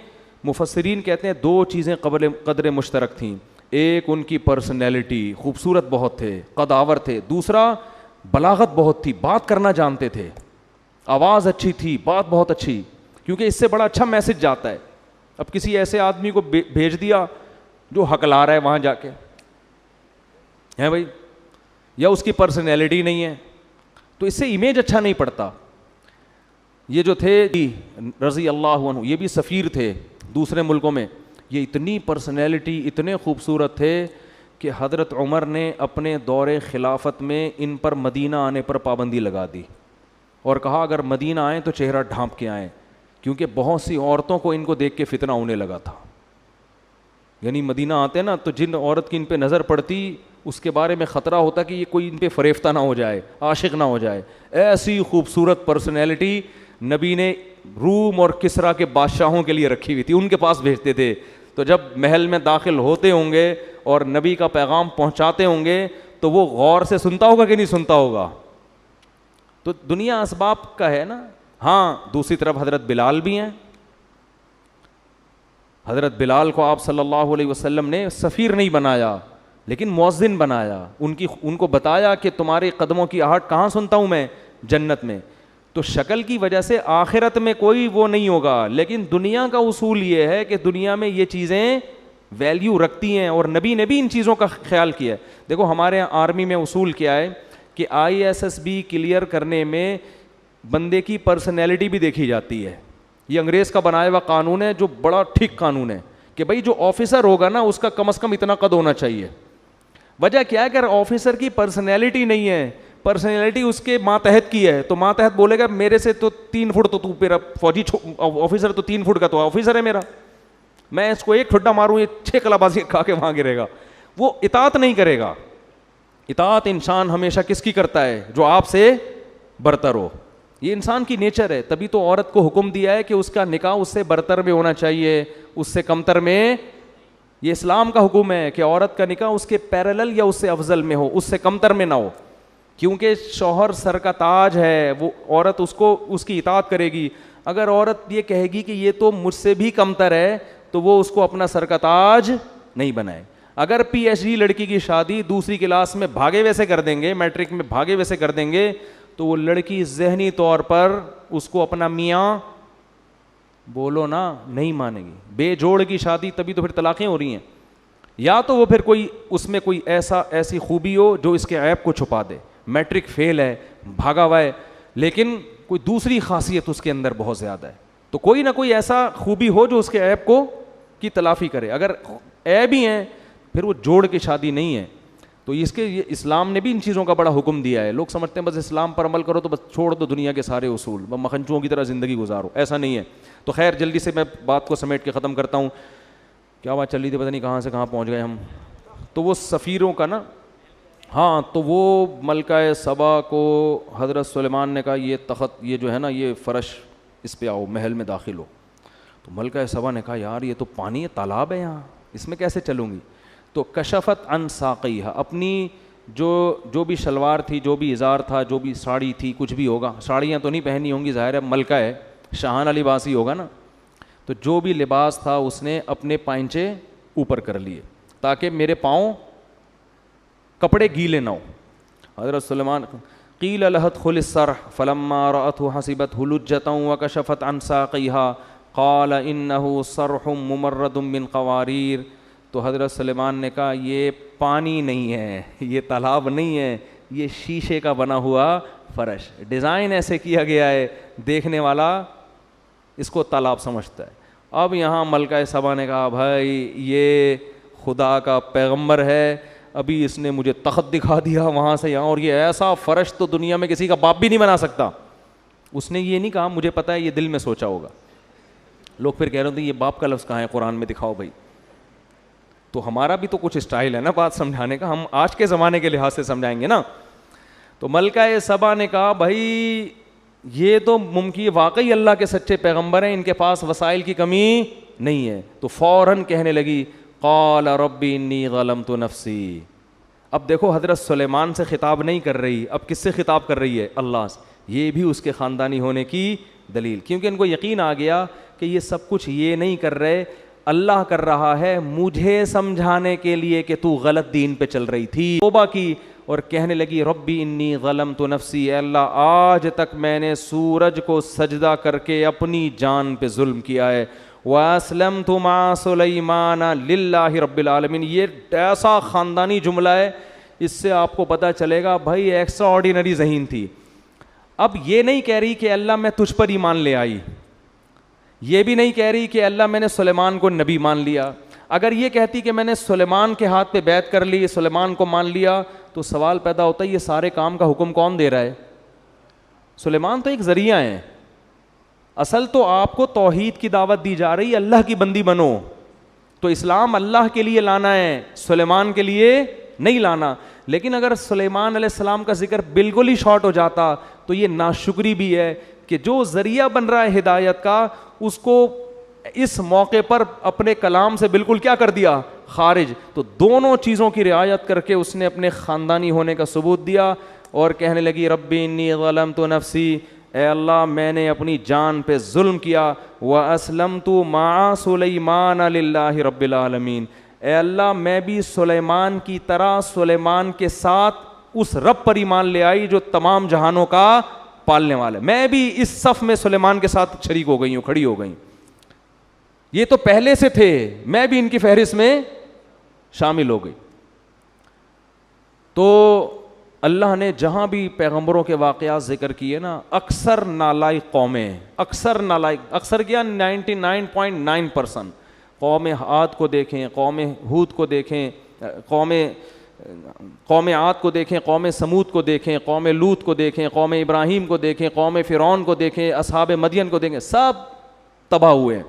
مفسرین کہتے ہیں دو چیزیں قدر مشترک تھیں. ایک ان کی پرسنالٹی، خوبصورت بہت تھے، قداور تھے. دوسرا بلاغت بہت تھی، بات کرنا جانتے تھے، آواز اچھی تھی، بات بہت اچھی، کیونکہ اس سے بڑا اچھا میسج جاتا ہے. اب کسی ایسے آدمی کو بھیج دیا جو ہکلا رہا ہے وہاں جا کے ہے بھائی، یا اس کی پرسنالٹی نہیں ہے، تو اس سے امیج اچھا نہیں پڑتا. یہ جو تھے رضی اللہ عنہ، یہ بھی سفیر تھے دوسرے ملکوں میں، یہ اتنی پرسنالٹی، اتنے خوبصورت تھے کہ حضرت عمر نے اپنے دور خلافت میں ان پر مدینہ آنے پر پابندی لگا دی اور کہا اگر مدینہ آئیں تو چہرہ ڈھانپ کے آئیں، کیونکہ بہت سی عورتوں کو ان کو دیکھ کے فتنہ ہونے لگا تھا. یعنی مدینہ آتے نا تو جن عورت کی ان پہ نظر پڑتی اس کے بارے میں خطرہ ہوتا کہ یہ کوئی ان پہ فریفتہ نہ ہو جائے، عاشق نہ ہو جائے. ایسی خوبصورت پرسنالٹی نبی نے روم اور کسرا کے بادشاہوں کے لیے رکھی ہوئی تھی، ان کے پاس بھیجتے تھے. تو جب محل میں داخل ہوتے ہوں گے اور نبی کا پیغام پہنچاتے ہوں گے تو وہ غور سے سنتا ہوگا کہ نہیں سنتا ہوگا. تو دنیا اسباب کا ہے نا. ہاں دوسری طرف حضرت بلال بھی ہیں. حضرت بلال کو آپ صلی اللہ علیہ وسلم نے سفیر نہیں بنایا لیکن مؤذن بنایا. ان کو بتایا کہ تمہارے قدموں کی آہٹ کہاں سنتا ہوں میں؟ جنت میں. تو شکل کی وجہ سے آخرت میں کوئی وہ نہیں ہوگا، لیکن دنیا کا اصول یہ ہے کہ دنیا میں یہ چیزیں ویلیو رکھتی ہیں, اور نبی نے بھی ان چیزوں کا خیال کیا ہے. دیکھو ہمارے یہاں آرمی میں اصول کیا ہے کہ ISSB کلیئر کرنے میں بندے کی پرسنالٹی بھی دیکھی جاتی ہے. یہ انگریز کا بنایا ہوا قانون ہے جو بڑا ٹھیک قانون ہے کہ بھائی جو آفیسر ہوگا نا اس کا کم از کم اتنا قد ہونا چاہیے. وجہ کیا ہے کہ اگر آفیسر کی پرسنالٹی نہیں ہے, پرسنالٹی اس کے ماتحت کی ہے, تو ماتحت بولے گا میرے سے تو 3 فٹ, تو میرا فوجی آفیسر تو 3 فٹ کا تو آفیسر ہے میرا, میں اس کو ایک ٹھڈا ماروں یہ 6 کلابازی کھا کے وہاں گرے گا. وہ اطاعت نہیں کرے گا. اطاعت انسان ہمیشہ کس کی کرتا ہے؟ جو آپ سے برتر ہو. یہ انسان کی نیچر ہے. تبھی تو عورت کو حکم دیا ہے کہ اس کا نکاح اس سے برتر میں ہونا چاہیے, اس سے کمتر میں. یہ اسلام کا حکم ہے کہ عورت کا نکاح اس کے پیرلل یا اس سے افضل میں ہو, اس سے کمتر میں نہ ہو, کیونکہ شوہر سر کا تاج ہے. وہ عورت اس کو اس کی اطاعت کرے گی. اگر عورت یہ کہے گی کہ یہ تو مجھ سے بھی کمتر ہے, تو وہ اس کو اپنا سر کا تاج نہیں بنائے. اگر PhD لڑکی کی شادی دوسری کلاس میں بھاگے ویسے کر دیں گے, میٹرک میں بھاگے ویسے کر دیں گے, تو وہ لڑکی ذہنی طور پر اس کو اپنا میاں بولو نا نہیں مانے گی. بے جوڑ کی شادی تبھی تو پھر طلاقیں ہو رہی ہیں. یا تو وہ پھر کوئی اس میں کوئی ایسی خوبی ہو جو اس کے عیب کو چھپا دے. میٹرک فیل ہے, بھاگا ہوا ہے, لیکن کوئی دوسری خاصیت اس کے اندر بہت زیادہ ہے, تو کوئی نہ کوئی ایسا خوبی ہو جو اس کے عیب کو کی تلافی کرے. اگر عیب ہی ہیں پھر وہ جوڑ کی شادی نہیں ہے. تو اس کے اسلام نے بھی ان چیزوں کا بڑا حکم دیا ہے. لوگ سمجھتے ہیں بس اسلام پر عمل کرو تو بس چھوڑ دو دنیا کے سارے اصول, بس مکھنچوؤں کی طرح زندگی گزارو. ایسا نہیں ہے. تو خیر جلدی سے میں بات کو سمیٹ کے ختم کرتا ہوں. کیا بات چل رہی تھی پتہ نہیں کہاں سے کہاں پہنچ گئے ہم. تو وہ سفیروں کا نا, ہاں, تو وہ ملکہ سبا کو حضرت سلیمان نے کہا یہ تخت, یہ جو ہے نا یہ فرش, اس پہ آؤ, محل میں داخل ہو. تو ملکہ سبا نے کہا یار یہ تو پانی ہے, تالاب ہے یہاں, اس میں کیسے چلوں گی. تو کشفت عن ساقیہا, اپنی جو بھی شلوار تھی, جو بھی ازار تھا, جو بھی ساڑی تھی, کچھ بھی ہوگا, ساڑیاں تو نہیں پہنی ہوں گی, ظاہر ہے ملکہ ہے, شاہانہ لباس ہی ہوگا نا. تو جو بھی لباس تھا اس نے اپنے پائنچے اوپر کر لیے تاکہ میرے پاؤں کپڑے گیلے نہ ہو. حضرت سلیمان قیل لها ادخل الصرح فلما رأته حسبته لجة وكشفت عن ساقيها قال انه صرح ممرد من قوارير. تو حضرت سلیمان نے کہا یہ پانی نہیں ہے, یہ تالاب نہیں ہے, یہ شیشے کا بنا ہوا فرش, ڈیزائن ایسے کیا گیا ہے دیکھنے والا اس کو تالاب سمجھتا ہے. اب یہاں ملکہ سبا نے کہا بھائی یہ خدا کا پیغمبر ہے, ابھی اس نے مجھے تخت دکھا دیا وہاں سے یہاں, اور یہ ایسا فرش تو دنیا میں کسی کا باپ بھی نہیں بنا سکتا. اس نے یہ نہیں کہا مجھے پتا ہے یہ دل میں سوچا ہوگا. لوگ پھر کہہ رہے ہوتے یہ باپ کا لفظ کہاں ہے قرآن میں, دکھاؤ بھائی. تو ہمارا بھی تو کچھ اسٹائل ہے نا بات سمجھانے کا, ہم آج کے زمانے کے لحاظ سے سمجھائیں گے نا. تو ملکہ سبا نے کہا بھائی یہ تو ممکن واقعی اللہ کے سچے پیغمبر ہیں, ان کے پاس وسائل کی کمی نہیں ہے. تو فوراً کہنے لگی قال ربی انی ظلمت نفسی. اب دیکھو حضرت سلیمان سے خطاب نہیں کر رہی, اب کس سے خطاب کر رہی ہے؟ اللہ سے. یہ بھی اس کے خاندانی ہونے کی دلیل, کیونکہ ان کو یقین آ گیا کہ یہ سب کچھ یہ نہیں کر رہے, اللہ کر رہا ہے مجھے سمجھانے کے لیے کہ تو غلط دین پہ چل رہی تھی. توبہ کی اور کہنے لگی ربی انی ظلمت نفسی, اے اللہ آج تک میں نے سورج کو سجدہ کر کے اپنی جان پہ ظلم کیا ہے. واسلمت مع سلیمان للہ رب العالمین. یہ ایسا خاندانی جملہ ہے, اس سے آپ کو پتہ چلے گا بھائی ایکسٹرا آرڈینری ذہین تھی. اب یہ نہیں کہہ رہی کہ اللہ میں تجھ پر ایمان لے آئی, یہ بھی نہیں کہہ رہی کہ اللہ میں نے سلیمان کو نبی مان لیا. اگر یہ کہتی کہ میں نے سلیمان کے ہاتھ پہ بیعت کر لی, سلیمان کو مان لیا, تو سوال پیدا ہوتا ہے یہ سارے کام کا حکم کون دے رہا ہے؟ سلیمان تو ایک ذریعہ ہیں. اصل تو آپ کو توحید کی دعوت دی جا رہی ہے, اللہ کی بندی بنو. تو اسلام اللہ کے لیے لانا ہے, سلیمان کے لیے نہیں لانا. لیکن اگر سلیمان علیہ السلام کا ذکر بالکل ہی شارٹ ہو جاتا تو یہ ناشکری بھی ہے کہ جو ذریعہ بن رہا ہے ہدایت کا, اس کو اس موقع پر اپنے کلام سے بالکل کیا کر دیا؟ خارج. تو دونوں چیزوں کی رعایت کر کے اس نے اپنے خاندانی ہونے کا ثبوت دیا اور کہنے لگی ربی انی ظلمت نفسی, اے اللہ میں نے اپنی جان پہ ظلم کیا. واسلمت مع سلیمان للہ رب العالمین, اے اللہ میں بھی سلیمان کی طرح سلیمان کے ساتھ اس رب پر ایمان لے آئی جو تمام جہانوں کا پالنے والا ہے. میں بھی اس صف میں سلیمان کے ساتھ شریک ہو گئی ہوں, کھڑی ہو گئی. یہ تو پہلے سے تھے, میں بھی ان کی فہرست میں شامل ہو گئی. تو اللہ نے جہاں بھی پیغمبروں کے واقعات ذکر کیے نا, اکثر نالائق قومیں, اکثر کیا 99.9%. قوم عاد کو دیکھیں, قوم ہود کو دیکھیں, قوم عاد کو دیکھیں, قوم سمود کو دیکھیں, قوم لوط کو دیکھیں, قوم ابراہیم کو دیکھیں, قوم فرعون کو دیکھیں, اصحاب مدین کو دیکھیں, سب تباہ ہوئے ہیں.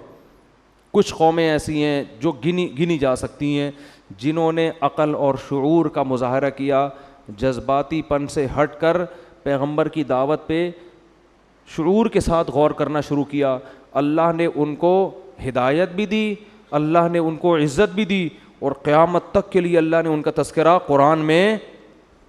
کچھ قومیں ایسی ہیں جو گنی جا سکتی ہیں جنہوں نے عقل اور شعور کا مظاہرہ کیا, جذباتی پن سے ہٹ کر پیغمبر کی دعوت پہ شعور کے ساتھ غور کرنا شروع کیا. اللہ نے ان کو ہدایت بھی دی, اللہ نے ان کو عزت بھی دی, اور قیامت تک کے لیے اللہ نے ان کا تذکرہ قرآن میں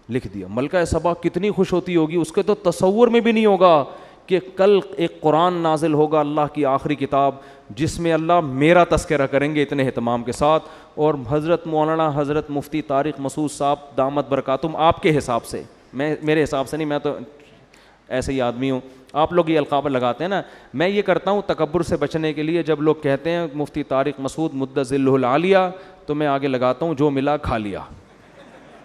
لکھ دیا. ملکہ سبا کتنی خوش ہوتی ہوگی, اس کے تو تصور میں بھی نہیں ہوگا کہ کل ایک قرآن نازل ہوگا, اللہ کی آخری کتاب, جس میں اللہ میرا تذکرہ کریں گے اتنے اہتمام کے ساتھ. اور حضرت مولانا حضرت مفتی طارق مسعود صاحب دامت برکاتہم, آپ کے حساب سے, میرے حساب سے نہیں, میں تو ایسے ہی آدمی ہوں, آپ لوگ یہ القاب لگاتے ہیں نا, میں یہ کرتا ہوں تکبر سے بچنے کے لیے, جب لوگ کہتے ہیں مفتی طارق مسعود مدۃ ظلہ العالیہ, تو میں آگے لگاتا ہوں جو ملا کھا لیا.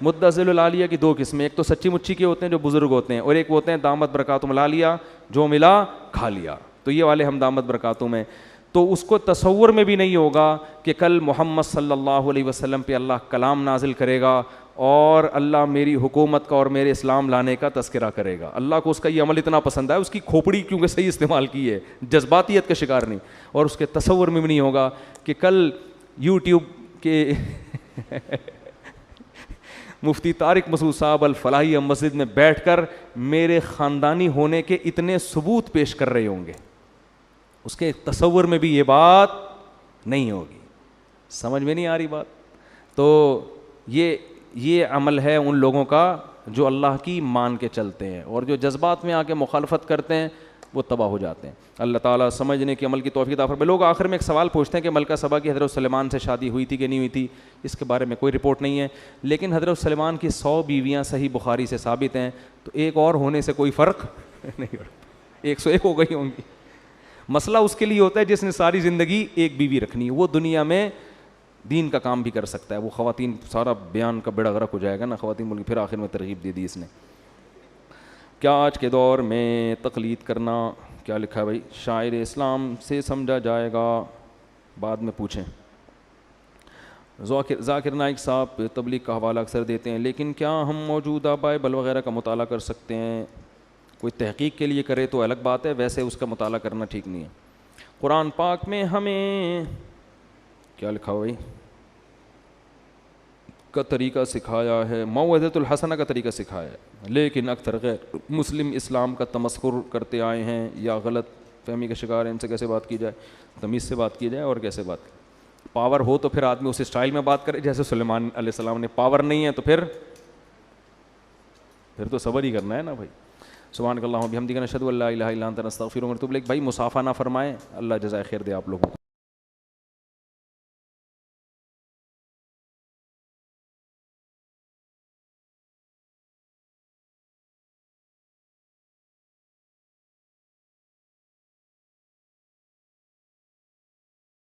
مدۃ ظلہ العالیہ کی دو قسمیں, ایک تو سچی مچی کے ہوتے ہیں جو بزرگ ہوتے ہیں, اور ایک ہوتے ہیں دامت برکاتہم العالیہ جو ملا کھا لیا. تو یہ والے ہم دامت برکاتہم ہیں. تو اس کو تصور میں بھی نہیں ہوگا کہ کل محمد صلی اللہ علیہ وسلم پہ اللہ کلام نازل کرے گا اور اللہ میری حکومت کا اور میرے اسلام لانے کا تذکرہ کرے گا. اللہ کو اس کا یہ عمل اتنا پسند ہے, اس کی کھوپڑی کیونکہ صحیح استعمال کی ہے, جذباتیت کا شکار نہیں. اور اس کے تصور میں بھی نہیں ہوگا کہ کل یوٹیوب کے مفتی طارق مسعود صاحب الفلاحیہ مسجد میں بیٹھ کر میرے خاندانی ہونے کے اتنے ثبوت پیش کر رہے ہوں گے. اس کے تصور میں بھی یہ بات نہیں ہوگی. سمجھ میں نہیں آ رہی بات؟ تو یہ عمل ہے ان لوگوں کا جو اللہ کی مان کے چلتے ہیں, اور جو جذبات میں آ کے مخالفت کرتے ہیں وہ تباہ ہو جاتے ہیں. اللہ تعالیٰ سمجھنے کی عمل کی توفیق عطا فرمائے. لوگ آخر میں ایک سوال پوچھتے ہیں کہ ملکہ سبا کی حضرت سلیمان سے شادی ہوئی تھی کہ نہیں ہوئی تھی. اس کے بارے میں کوئی رپورٹ نہیں ہے, لیکن حضرت سلیمان کی 100 بیویاں صحیح بخاری سے ثابت ہیں, تو ایک اور ہونے سے کوئی فرق نہیں پڑتا, 101 ہو گئی ہوں گی. مسئلہ اس کے لیے ہوتا ہے جس نے ساری زندگی ایک بیوی رکھنی ہے, وہ دنیا میں دین کا کام بھی کر سکتا ہے. وہ خواتین سارا بیان کا بیڑا غرق ہو جائے گا نا, خواتین بول کے پھر آخر میں ترغیب دے دی اس نے. کیا آج کے دور میں تقلید کرنا, کیا لکھا ہے بھائی, شاعر اسلام سے سمجھا جائے گا, بعد میں پوچھیں. ذاکر نائک صاحب تبلیغ کا حوالہ اکثر دیتے ہیں, لیکن کیا ہم موجودہ بائبل وغیرہ کا مطالعہ کر سکتے ہیں؟ کوئی تحقیق کے لیے کرے تو الگ بات ہے, ویسے اس کا مطالعہ کرنا ٹھیک نہیں ہے. قرآن پاک میں ہمیں کیا لکھا ہوئی کا طریقہ سکھایا ہے, موعظۃ الحسنہ کا طریقہ سکھایا ہے, لیکن اکثر غیر مسلم اسلام کا تمسخر کرتے آئے ہیں یا غلط فہمی کا شکار ہیں. ان سے کیسے بات کی جائے؟ تمیز سے بات کی جائے. اور کیسے بات کی؟ پاور ہو تو پھر آدمی اس اسٹائل میں بات کرے جیسے سلیمان علیہ السلام نے. پاور نہیں ہے تو پھر تو صبر ہی کرنا ہے نا بھائی. سبحانک اللہم و بحمدک نشہد ان لا الہ الا انت نستغفرک ونتوب الیک. بھائی مصافحہ نہ فرمائیں, اللہ جزائے خیر دے آپ لوگوں کو.